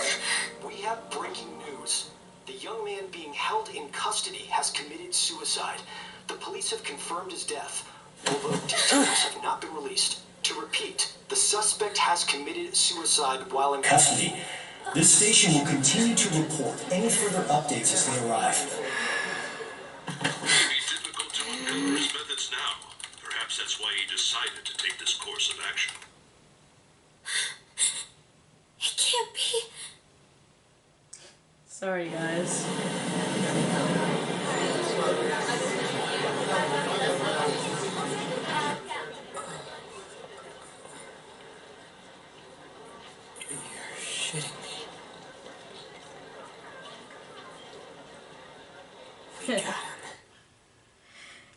We have breaking news. The young man being held in custody has committed suicide. The police have confirmed his death, although details have not been released. To repeat, the suspect has committed suicide while in Custody. This station will continue to report any further updates as they arrive. It will be difficult to uncover his methods now. Perhaps that's why he decided to take this course of action. It can't be. Sorry, guys. You're shitting me. We got him.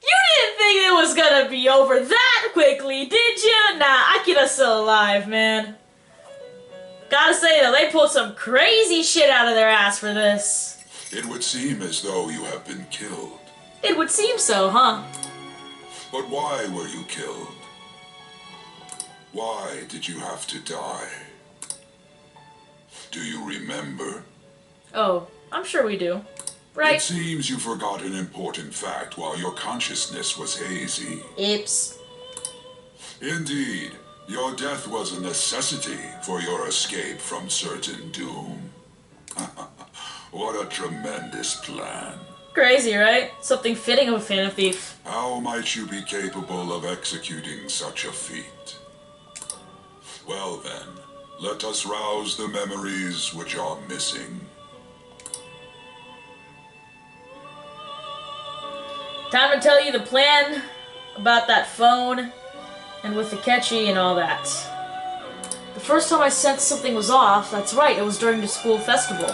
You didn't think it was gonna be over that quickly, did you? Nah, Akira's still alive, man. Gotta say though, they pulled some crazy shit out of their ass for this. It would seem as though you have been killed. It would seem so, huh? But why were you killed? Why did you have to die? Do you remember? Oh, I'm sure we do. Right? It seems you forgot an important fact while your consciousness was hazy. Oops. Indeed, your death was a necessity for your escape from certain doom. What a tremendous plan. Crazy, right? Something fitting of a phantom thief. How might you be capable of executing such a feat? Well then, let us rouse the memories which are missing. Time to tell you the plan about that phone and with the catchy and all that. The first time I sensed something was off, that's right, it was during the school festival.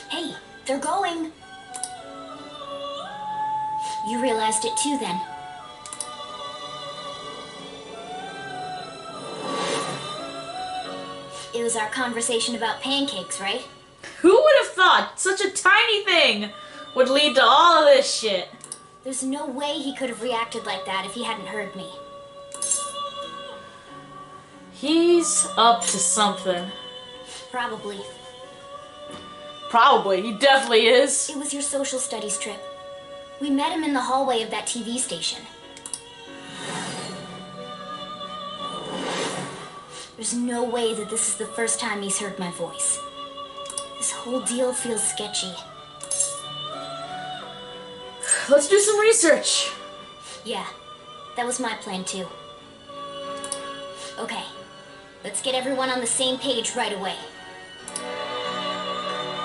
Hey, they're going. You realized it too then. It was our conversation about pancakes, right? Who would have thought such a tiny thing would lead to all of this shit? There's no way he could have reacted like that if he hadn't heard me. He's up to something. Probably. Probably, he definitely is. It was your social studies trip. We met him in the hallway of that TV station. There's no way that this is the first time he's heard my voice. This whole deal feels sketchy. Let's do some research. Yeah, that was my plan too. Okay, let's get everyone on the same page right away.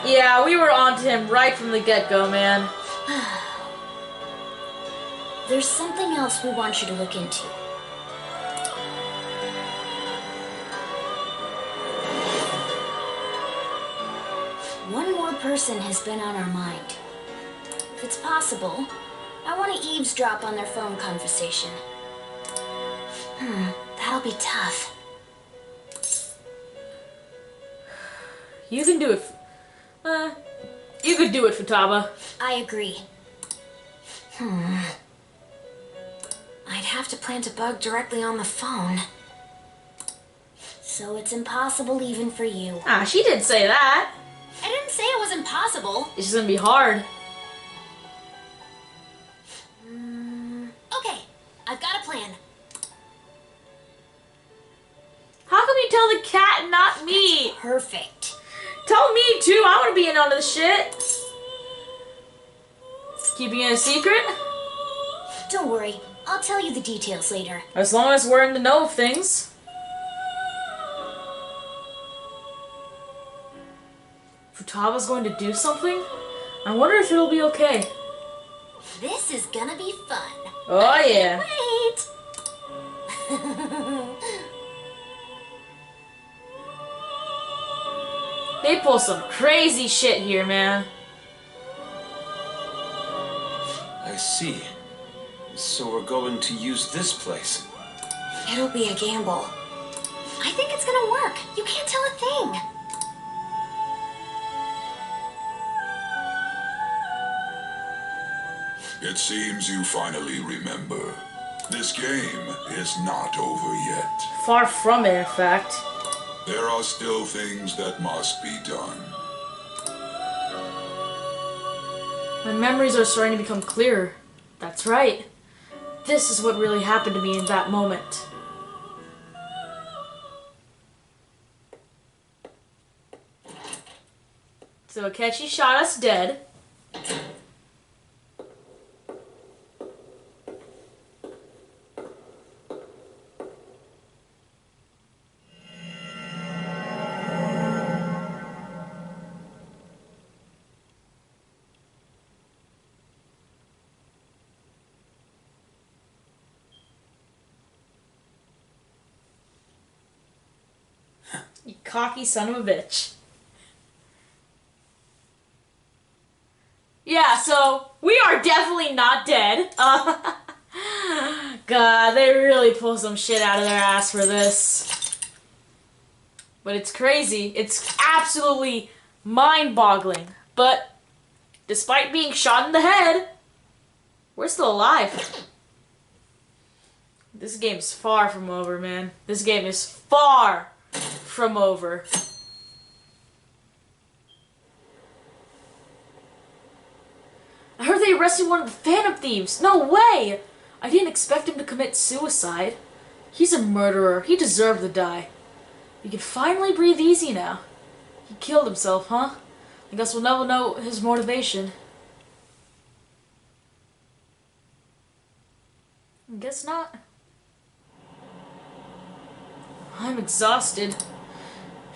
Yeah, we were onto him right from the get-go, man. There's something else we want you to look into. One more person has been on our mind. If it's possible, I want to eavesdrop on their phone conversation. That'll be tough. You can do it. You could do it, Futaba. I agree. I have to plant a bug directly on the phone. So it's impossible even for you. Ah, she did say that. I didn't say it was impossible. It's just gonna be hard. Okay, I've got a plan. How come you tell the cat and not me? That's perfect. Tell me too. I want to be in on this shit. Keeping it a secret? Don't worry, I'll tell you the details later. As long as we're in the know of things. Futaba's going to do something? I wonder if it'll be okay. This is gonna be fun. Oh yeah. Wait! They pull some crazy shit here, man. I see. So we're going to use this place. It'll be a gamble. I think it's gonna work. You can't tell a thing. It seems you finally remember. This game is not over yet. Far from it, in fact. There are still things that must be done. My memories are starting to become clearer. That's right. This is what really happened to me in that moment. So Akechi shot us dead. You cocky son of a bitch. Yeah, so we are definitely not dead. God, they really pull some shit out of their ass for this. But it's crazy. It's absolutely mind-boggling. But despite being shot in the head, we're still alive. This game's far from over, man. This game is far from over. I heard they arrested one of the Phantom Thieves. No way! I didn't expect him to commit suicide. He's a murderer. He deserved to die. You can finally breathe easy now. He killed himself, huh? I guess we'll never know his motivation. I guess not. I'm exhausted.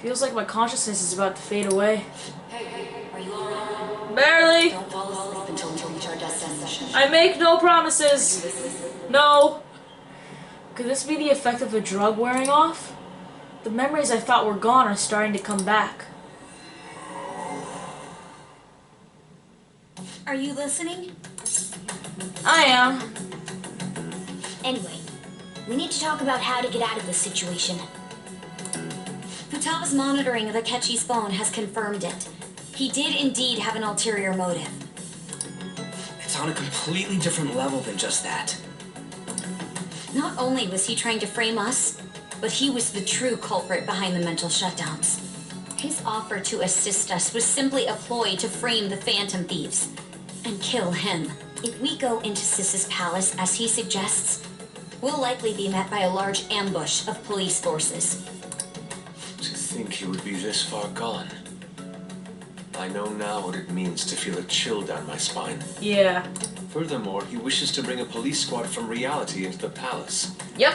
Feels like my consciousness is about to fade away. Hey, are you alright? Barely. Don't fall asleep until we reach our destination. I make no promises. No. Could this be the effect of the drug wearing off? The memories I thought were gone are starting to come back. Are you listening? I am. Anyway, we need to talk about how to get out of this situation. Futaba's monitoring of Akechi's phone has confirmed it. He did indeed have an ulterior motive. It's on a completely different level than just that. Not only was he trying to frame us, but he was the true culprit behind the mental shutdowns. His offer to assist us was simply a ploy to frame the Phantom Thieves and kill him. If we go into Sis's palace as he suggests, we'll likely be met by a large ambush of police forces. To think he would be this far gone. I know now what it means to feel a chill down my spine. Yeah. Furthermore, he wishes to bring a police squad from reality into the palace. Yep.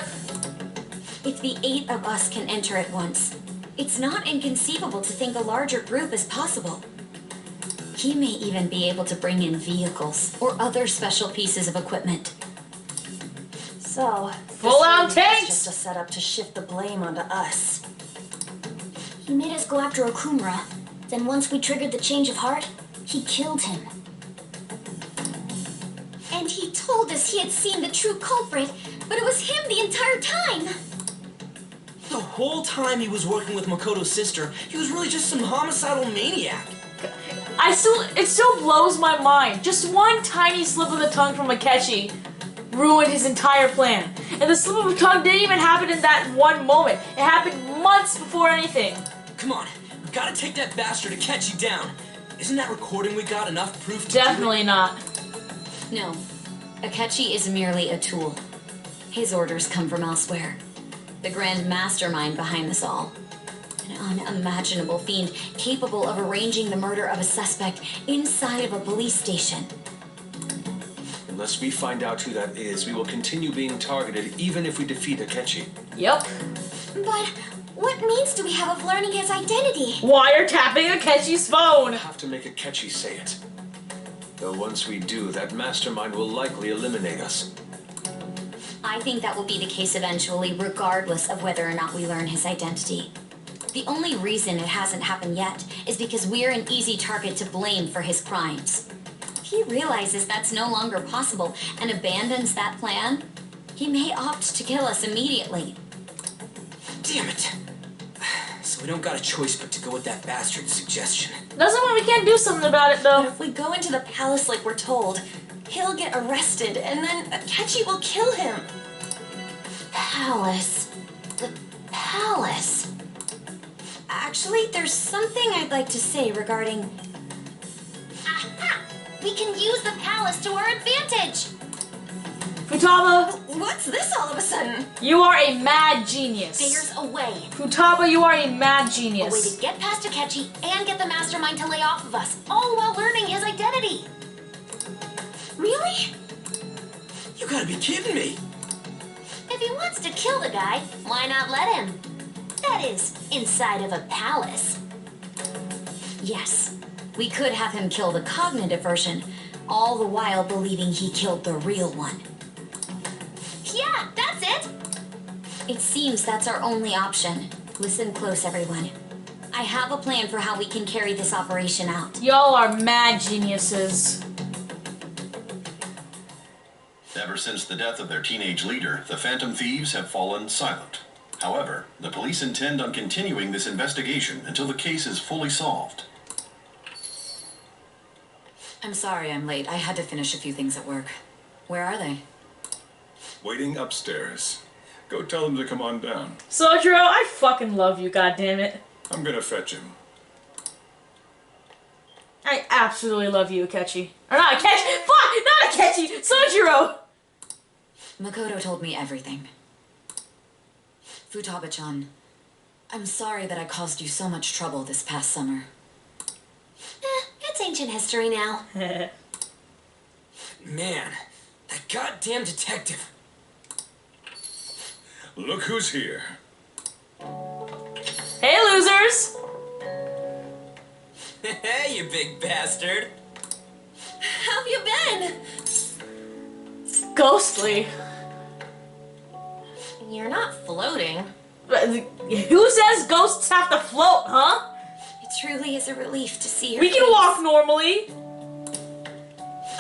If the 8 of us can enter at once, it's not inconceivable to think a larger group is possible. He may even be able to bring in vehicles or other special pieces of equipment. So, full-on this tanks! was just a setup to shift the blame onto us. He made us go after Okumura. Then once we triggered the change of heart, he killed him. And he told us he had seen the true culprit, but it was him the entire time. The whole time he was working with Makoto's sister, he was really just some homicidal maniac. It still blows my mind. Just one tiny slip of the tongue from Akechi ruined his entire plan. And the slip of a tongue didn't even happen in that one moment. It happened months before anything. Come on, we gotta take that bastard Akechi down. Isn't that recording we got enough proof to Definitely not. No. Akechi is merely a tool. His orders come from elsewhere. The grand mastermind behind this all. An unimaginable fiend capable of arranging the murder of a suspect inside of a police station. Unless we find out who that is, we will continue being targeted even if we defeat Akechi. Yep. But what means do we have of learning his identity? Wiretapping Akechi's phone. We'll have to make Akechi say it. Though once we do, that mastermind will likely eliminate us. I think that will be the case eventually, regardless of whether or not we learn his identity. The only reason it hasn't happened yet is because we're an easy target to blame for his crimes. If he realizes that's no longer possible and abandons that plan, he may opt to kill us immediately. Damn it. So we don't got a choice but to go with that bastard's suggestion. Doesn't mean we can't do something about it, though. But if we go into the palace like we're told, he'll get arrested, and then Akechi will kill him. Palace. The palace. Actually, there's something I'd like to say regarding... Aha! We can use the palace to our advantage! Futaba, What's this all of a sudden? you are a mad genius. There's a way. Futaba, you are a mad A way genius. to get past Akechi and get the mastermind to lay off of us, all while learning his identity. Really? You gotta be kidding me. If he wants to kill the guy, why not let him? That is, inside of a palace. Yes, we could have him kill the cognitive version, all the while believing he killed the real one. Yeah, that's it! It seems that's our only option. Listen close, everyone. I have a plan for how we can carry this operation out. Y'all are mad geniuses. Ever since the death of their teenage leader, the Phantom Thieves have fallen silent. However, the police intend on continuing this investigation until the case is fully solved. I'm sorry I'm late. I had to finish a few things at work. Where are they? Waiting upstairs. Go tell them to come on down. Sojiro, I fucking love you, goddammit. I'm gonna fetch him. I absolutely love you, Akechi. Or not Akechi! Fuck! Not Akechi! Sojiro! Makoto told me everything. Futaba-chan, I'm sorry that I caused you so much trouble this past summer. It's ancient history now. Man, that goddamn detective. Look who's here. Hey, losers! Hey, you big bastard. How have you been? Ghostly. You're not floating. Who says ghosts have to float, huh? It truly is a relief to see your We can face. walk normally.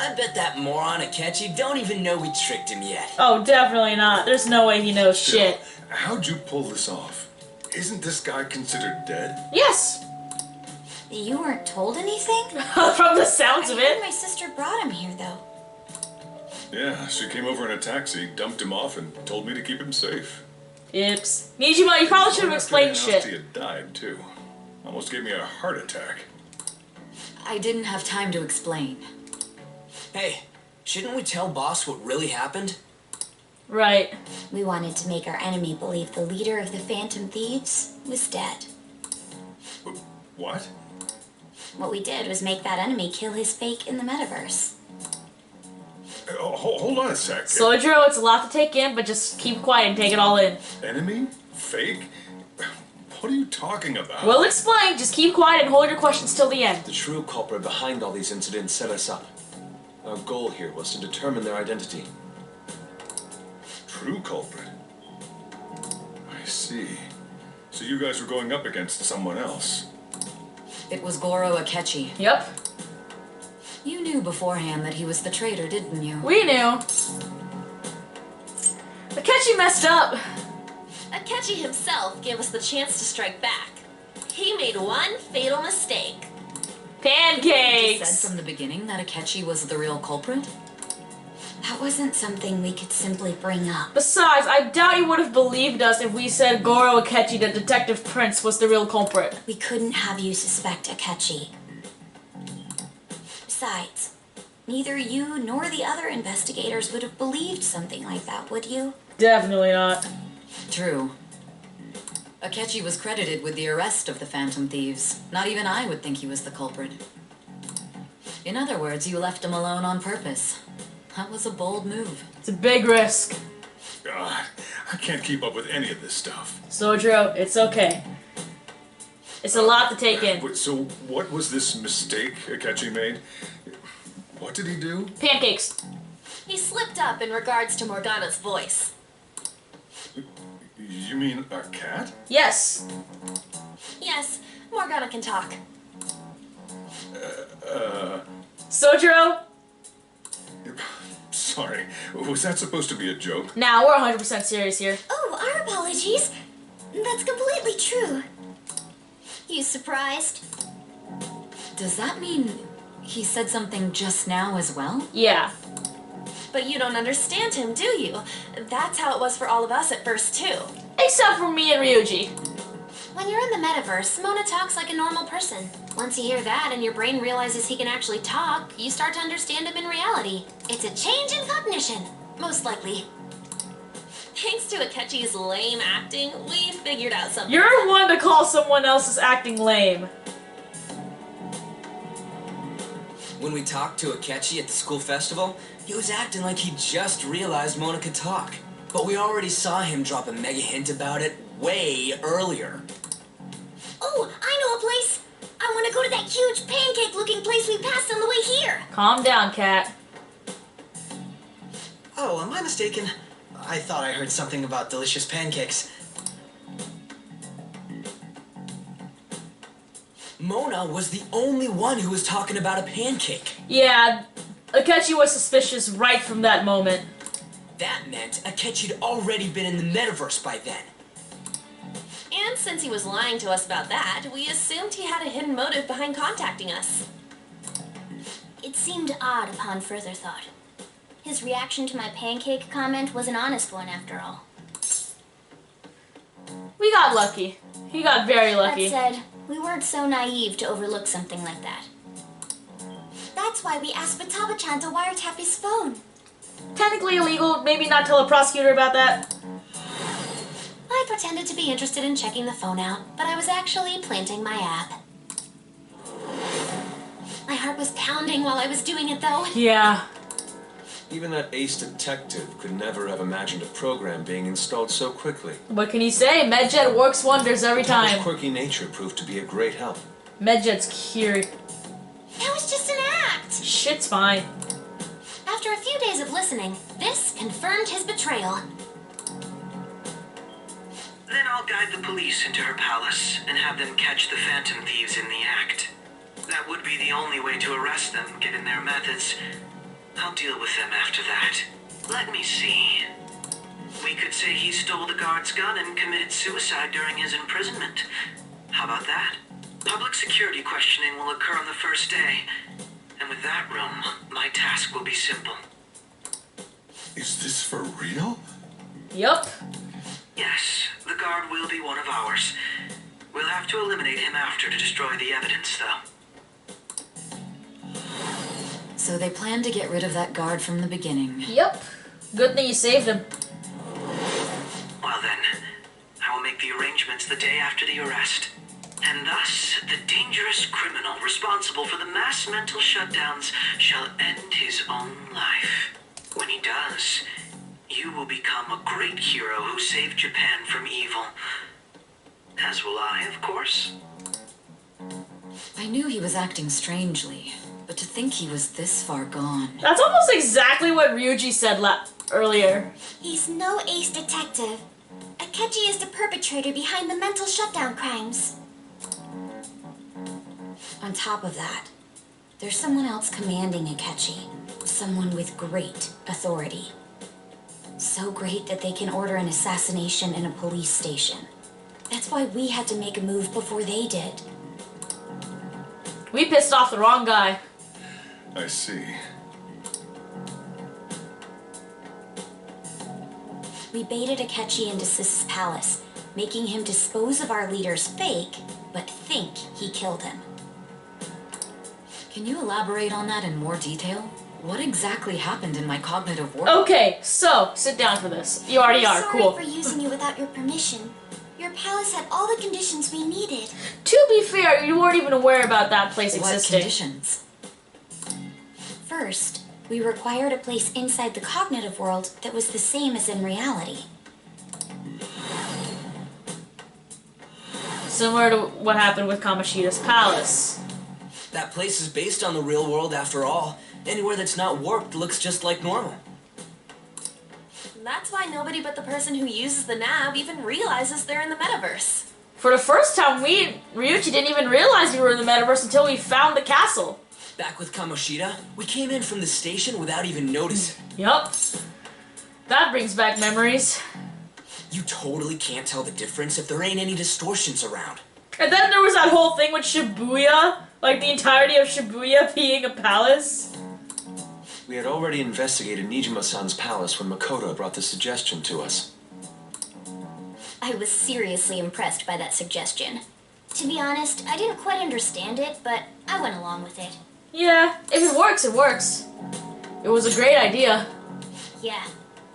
I bet that moron Akechi don't even know we tricked him yet. Oh, definitely not. There's no way he knows shit. How'd you pull this off? Isn't this guy considered dead? Yes! You weren't told anything? From the sounds of I heard it. my sister brought him here, though. Yeah, she came over in a taxi, dumped him off, and told me to keep him safe. Oops. Nijima, you probably should have explained shit. He had died, too. Almost gave me a heart attack. I didn't have time to explain. Hey, shouldn't we tell boss what really happened? Right. We wanted to make our enemy believe the leader of the Phantom Thieves was dead. What? What we did was make that enemy kill his fake in the metaverse. Hold on a sec. Sojiro, it's a lot to take in, but just keep quiet and take it all in. Enemy? Fake? What are you talking about? We'll explain. Just keep quiet and hold your questions till the end. The true culprit behind all these incidents set us up. Our goal here was to determine their identity. True culprit? I see. So you guys were going up against someone else. It was Goro Akechi. Yep. You knew beforehand that he was the traitor, didn't you? We knew. Akechi messed up. Akechi himself gave us the chance to strike back. He made one fatal mistake. You Pancakes! said from the beginning that Akechi was the real culprit? That wasn't something we could simply bring up. Besides, I doubt you would have believed us if we said Goro Akechi, the Detective Prince, was the real culprit. We couldn't have you suspect Akechi. Besides, neither you nor the other investigators would have believed something like that, would you? Definitely not. True. Akechi was credited with the arrest of the Phantom Thieves. Not even I would think he was the culprit. In other words, you left him alone on purpose. That was a bold move. It's a big risk. God, I can't keep up with any of this stuff. Sojiro, it's okay. It's a lot to take in. So, what was this mistake Akechi made? What did he do? Pancakes. He slipped up in regards to Morgana's voice. You mean a cat? Yes. Yes, Morgana can talk. Sojiro? Sorry, was that supposed to be a joke? Nah, we're 100% serious here. Oh, our apologies. That's completely true. You surprised? Does that mean he said something just now as well? Yeah. But you don't understand him, do you? That's how it was for all of us at first, too. Except for me and Ryuji. When you're in the metaverse, Mona talks like a normal person. Once you hear that and your brain realizes he can actually talk, you start to understand him in reality. It's a change in cognition, most likely. Thanks to Akechi's lame acting, we figured out something. You're one to call someone else's acting lame. When we talked to Akechi at the school festival, he was acting like he just realized Mona could talk. But we already saw him drop a mega hint about it way earlier. Oh, I know a place! I want to go to that huge pancake-looking place we passed on the way here! Calm down, Cat. Oh, am I mistaken? I thought I heard something about delicious pancakes. Mona was the only one who was talking about a pancake. Yeah, Akechi was suspicious right from that moment. That meant Akechi'd already been in the metaverse by then. And since he was lying to us about that, we assumed he had a hidden motive behind contacting us. It seemed odd upon further thought. His reaction to my pancake comment was an honest one, after all. We got lucky. He got very lucky. That said, we weren't so naive to overlook something like that. That's why we asked Futaba-chan to wiretap his phone. Technically illegal, maybe not tell a prosecutor about that. I pretended to be interested in checking the phone out, but I was actually planting my app. My heart was pounding while I was doing it, though. Yeah. Even that ace detective could never have imagined a program being installed so quickly. What can you say? Medjet works wonders every His time. quirky nature proved to be a great help. Medjet's curie. That was just an act! Shit's fine. After a few days of listening, this confirmed his betrayal. Then I'll guide the police into her palace and have them catch the Phantom Thieves in the act. That would be the only way to arrest them, given their methods. I'll deal with them after that. Let me see. We could say he stole the guard's gun and committed suicide during his imprisonment. How about that? Public security questioning will occur on the first day. And with that room, my task will be simple. Is this for real? Yup. Yes, the guard will be one of ours. We'll have to eliminate him after to destroy the evidence, though. So they planned to get rid of that guard from the beginning. Yep. Good thing you saved him. Well then, I will make the arrangements the day after the arrest. And thus, the dangerous criminal responsible for the mass mental shutdowns shall end his own life. When he does, you will become a great hero who saved Japan from evil. As will I, of course. I knew he was acting strangely, but to think he was this far gone. That's almost exactly what Ryuji said earlier. He's no ace detective. Akechi is the perpetrator behind the mental shutdown crimes. On top of that, there's someone else commanding Akechi. Someone with great authority. So great that they can order an assassination in a police station. That's why we had to make a move before they did. We pissed off the wrong guy. I see. We baited Akechi into Sis's palace, making him dispose of our leader's fake, but think he killed him. Can you elaborate on that in more detail? What exactly happened in my cognitive world? Okay, so sit down for this. You already are. Cool. Sorry for using you without your permission. Your palace had all the conditions we needed. To be fair, you weren't even aware about that place What existing. conditions? First, we required a place inside the cognitive world that was the same as in reality. Similar to what happened with Kamoshida's palace. That place is based on the real world after all. Anywhere that's not warped looks just like normal. That's why nobody but the person who uses the nav even realizes they're in the metaverse. For the first time, Ryuichi didn't even realize we were in the metaverse until we found the castle. Back with Kamoshida, we came in from the station without even noticing. Yup. That brings back memories. You totally can't tell the difference if there ain't any distortions around. And then there was that whole thing with Shibuya, like the entirety of Shibuya being a palace. We had already investigated Nijima-san's palace when Makoto brought the suggestion to us. I was seriously impressed by that suggestion. To be honest, I didn't quite understand it, but I went along with it. Yeah, if it works, it works. It was a great idea. Yeah,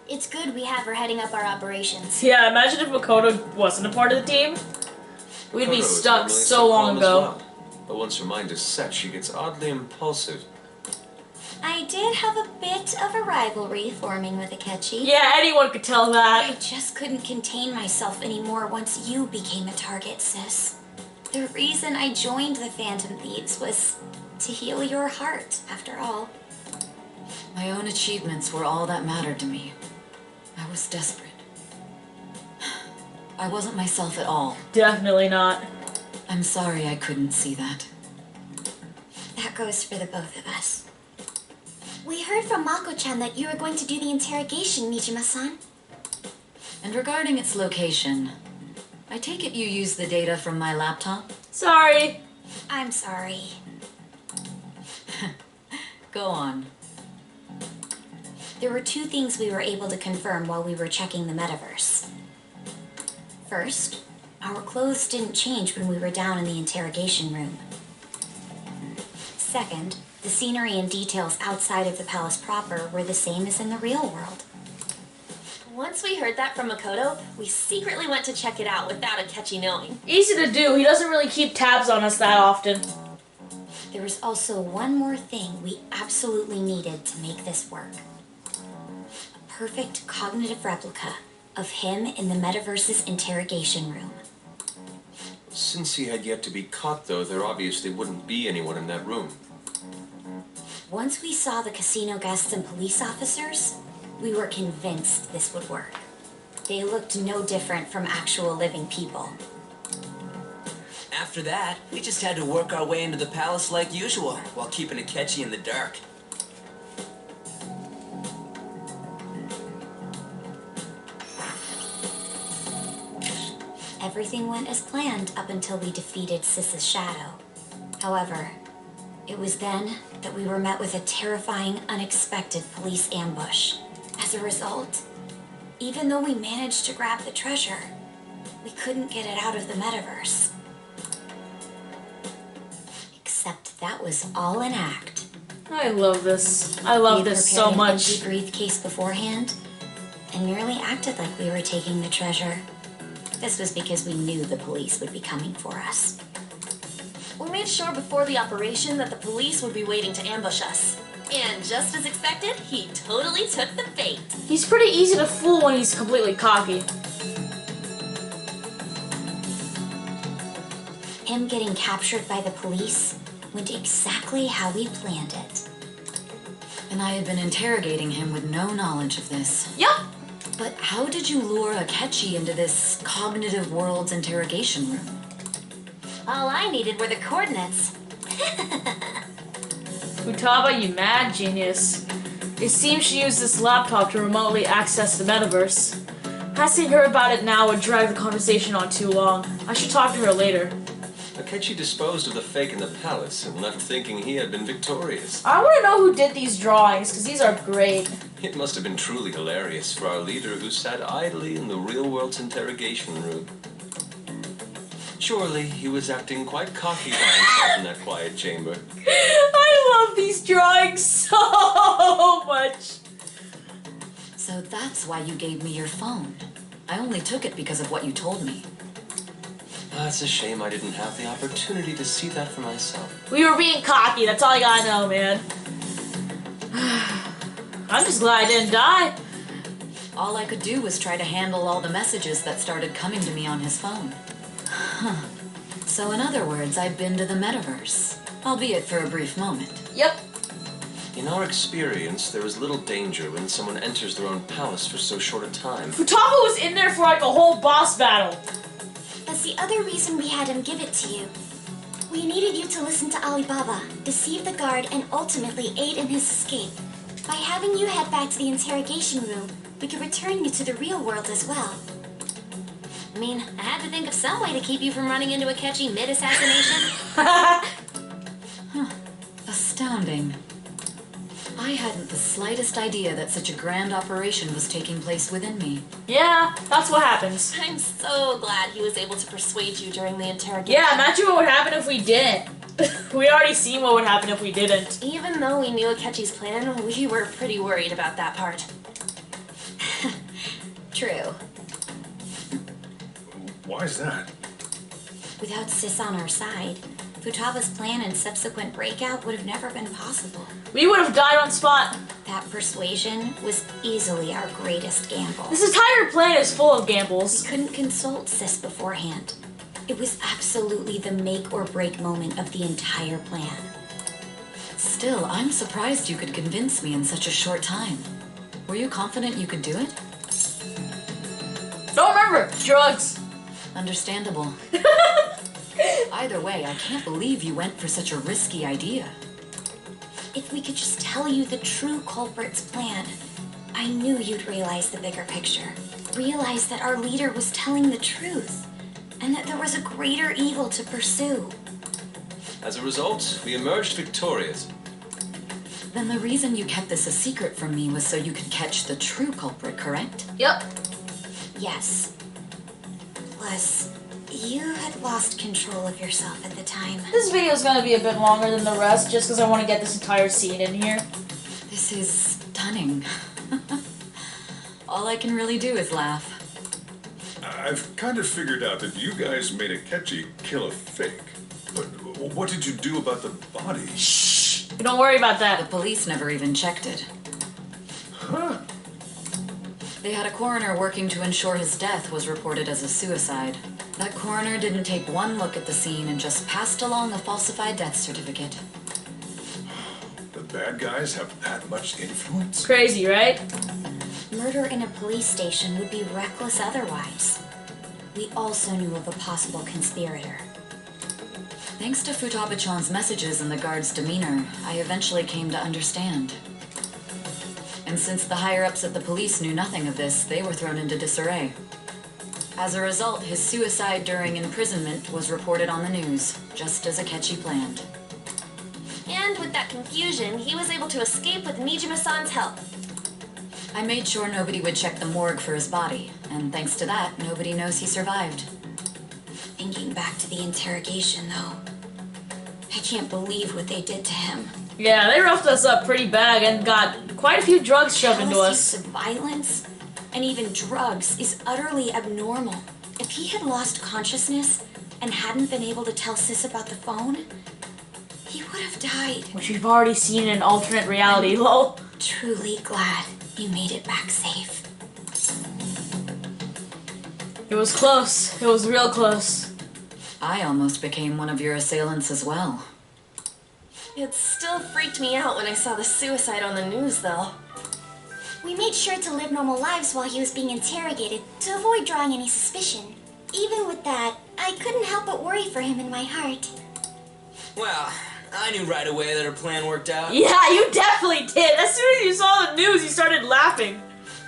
it's good we have her heading up our operations. Yeah, imagine if Makoto wasn't a part of the team. We'd be Makoto is stuck normally so long calm as ago. well, but once her mind is set, she gets oddly impulsive. I did have a bit of a rivalry forming with Akechi. Yeah, anyone could tell that. I just couldn't contain myself anymore once you became a target, sis. The reason I joined the Phantom Thieves was to heal your heart, after all. My own achievements were all that mattered to me. I was desperate. I wasn't myself at all. Definitely not. I'm sorry I couldn't see that. That goes for the both of us. We heard from Mako-chan that you were going to do the interrogation, Nijima-san. And regarding its location, I take it you used the data from my laptop? Sorry. I'm sorry. Go on. There were two things we were able to confirm while we were checking the metaverse. First, our clothes didn't change when we were down in the interrogation room. Second, the scenery and details outside of the palace proper were the same as in the real world. Once we heard that from Makoto, we secretly went to check it out without Akechi knowing. Easy to do. He doesn't really keep tabs on us that often. There was also one more thing we absolutely needed to make this work. A perfect cognitive replica of him in the metaverse's interrogation room. Since he had yet to be caught, though, there obviously wouldn't be anyone in that room. Once we saw the casino guests and police officers, we were convinced this would work. They looked no different from actual living people. After that, we just had to work our way into the palace like usual, while keeping Akechi in the dark. Everything went as planned up until we defeated Sis's shadow. However, it was then that we were met with a terrifying, unexpected police ambush. As a result, even though we managed to grab the treasure, we couldn't get it out of the metaverse. Except that was all an act. I love this. I love this so much. We prepared an empty briefcase beforehand and merely acted like we were taking the treasure. This was because we knew the police would be coming for us. We made sure before the operation that the police would be waiting to ambush us. And just as expected, he totally took the bait. He's pretty easy to fool when he's completely cocky. Him getting captured by the police went exactly how we planned it. And I had been interrogating him with no knowledge of this. Yup. But how did you lure Akechi into this cognitive world's interrogation room? All I needed were the coordinates. Futaba, you mad genius. It seems she used this laptop to remotely access the metaverse. Asking her about it now would drag the conversation on too long. I should talk to her later. Akechi disposed of the fake in the palace and left thinking he had been victorious. I want to know who did these drawings, because these are great. It must have been truly hilarious for our leader who sat idly in the real world's interrogation room. Surely he was acting quite cocky by himself in that quiet chamber. I love these drawings so much. So that's why you gave me your phone. I only took it because of what you told me. It's a shame I didn't have the opportunity to see that for myself. We were being cocky, that's all you gotta know, man. I'm just glad I didn't die. All I could do was try to handle all the messages that started coming to me on his phone. Huh. So in other words, I've been to the metaverse, albeit for a brief moment. Yep. In our experience, there is little danger when someone enters their own palace for so short a time. Futaba was in there for like a whole boss battle. That's the other reason we had him give it to you. We needed you to listen to Alibaba, deceive the guard, and ultimately aid in his escape. By having you head back to the interrogation room, we could return you to the real world as well. I mean, I had to think of some way to keep you from running into Akechi mid-assassination. Huh. Astounding. I hadn't the slightest idea that such a grand operation was taking place within me. Yeah, that's what happens. I'm so glad he was able to persuade you during the interrogation. Yeah, imagine what would happen if we didn't. We already seen what would happen if we didn't. Even though we knew Akechi's plan, we were pretty worried about that part. True. Why is that? Without Sis on our side, Futaba's plan and subsequent breakout would have never been possible. We would have died on spot. That persuasion was easily our greatest gamble. This entire plan is full of gambles. We couldn't consult Sis beforehand. It was absolutely the make or break moment of the entire plan. Still, I'm surprised you could convince me in such a short time. Were you confident you could do it? Don't remember, drugs. Understandable. Either way, I can't believe you went for such a risky idea. If we could just tell you the true culprit's plan, I knew you'd realize the bigger picture. Realize that our leader was telling the truth, and that there was a greater evil to pursue. As a result, we emerged victorious. Then the reason you kept this a secret from me was so you could catch the true culprit, correct? Yep. Yes. Plus, you had lost control of yourself at the time. This video is going to be a bit longer than the rest just because I want to get this entire scene in here. This is stunning. All I can really do is laugh. I've kind of figured out that you guys made Akechi kill a fake. But what did you do about the body? Shh! Don't worry about that. The police never even checked it. Huh? They had a coroner working to ensure his death was reported as a suicide. That coroner didn't take one look at the scene and just passed along a falsified death certificate. The bad guys have that much influence? Crazy, right? Murder in a police station would be reckless otherwise. We also knew of a possible conspirator. Thanks to Futaba-chan's messages and the guard's demeanor, I eventually came to understand. And since the higher-ups at the police knew nothing of this, they were thrown into disarray. As a result, his suicide during imprisonment was reported on the news, just as Akechi planned. And with that confusion, he was able to escape with Nijima-san's help. I made sure nobody would check the morgue for his body, and thanks to that, nobody knows he survived. Thinking back to the interrogation, though, I can't believe what they did to him. Yeah, they roughed us up pretty bad and got quite a few drugs shoved into us. Use of violence and even drugs is utterly abnormal. If he had lost consciousness and hadn't been able to tell Sis about the phone, he would have died. Which we've already seen in an alternate reality, lol. Truly glad you made it back safe. It was close. It was real close. I almost became one of your assailants as well. It still freaked me out when I saw the suicide on the news, though. We made sure to live normal lives while he was being interrogated to avoid drawing any suspicion. Even with that, I couldn't help but worry for him in my heart. Well, I knew right away that her plan worked out. Yeah, you definitely did. As soon as you saw the news, you started laughing.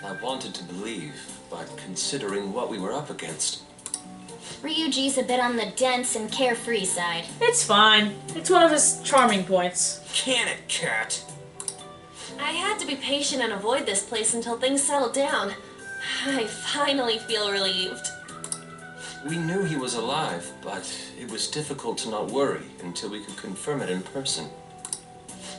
I wanted to believe, but considering what we were up against. Ryuji's a bit on the dense and carefree side. It's fine. It's one of his charming points. Can it, Cat? I had to be patient and avoid this place until things settled down. I finally feel relieved. We knew he was alive, but it was difficult to not worry until we could confirm it in person.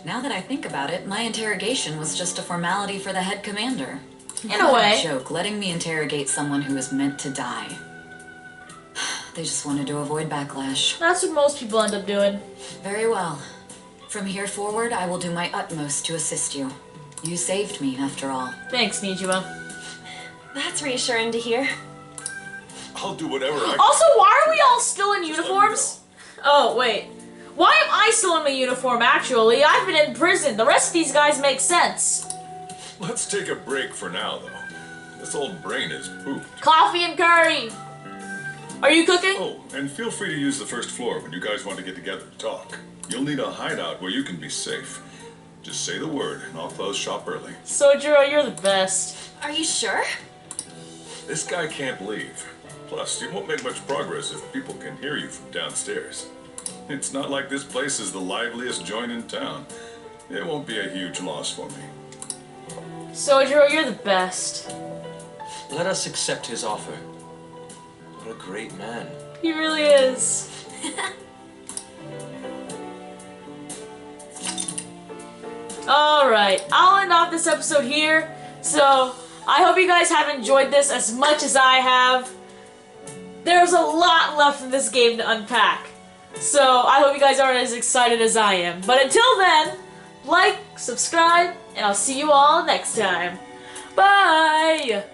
Now that I think about it, my interrogation was just a formality for the head commander. In a way. What a joke, letting me interrogate someone who is meant to die. They just wanted to avoid backlash. That's what most people end up doing. Very well. From here forward, I will do my utmost to assist you. You saved me, after all. Thanks, Nijima. That's reassuring to hear. I'll do whatever I can. Also, why are we all still in uniforms? Oh, wait. Why am I still in my uniform, actually? I've been in prison. The rest of these guys make sense. Let's take a break for now, though. This old brain is pooped. Coffee and curry. Are you cooking? Oh, and feel free to use the first floor when you guys want to get together to talk. You'll need a hideout where you can be safe. Just say the word, and I'll close shop early. Sojiro, you're the best. Are you sure? This guy can't leave. Plus, you won't make much progress if people can hear you from downstairs. It's not like this place is the liveliest joint in town. It won't be a huge loss for me. Sojiro, you're the best. Let us accept his offer. What a great man. He really is. Alright, I'll end off this episode here. So, I hope you guys have enjoyed this as much as I have. There's a lot left in this game to unpack. So, I hope you guys are as excited as I am. But until then, like, subscribe, and I'll see you all next time. Bye!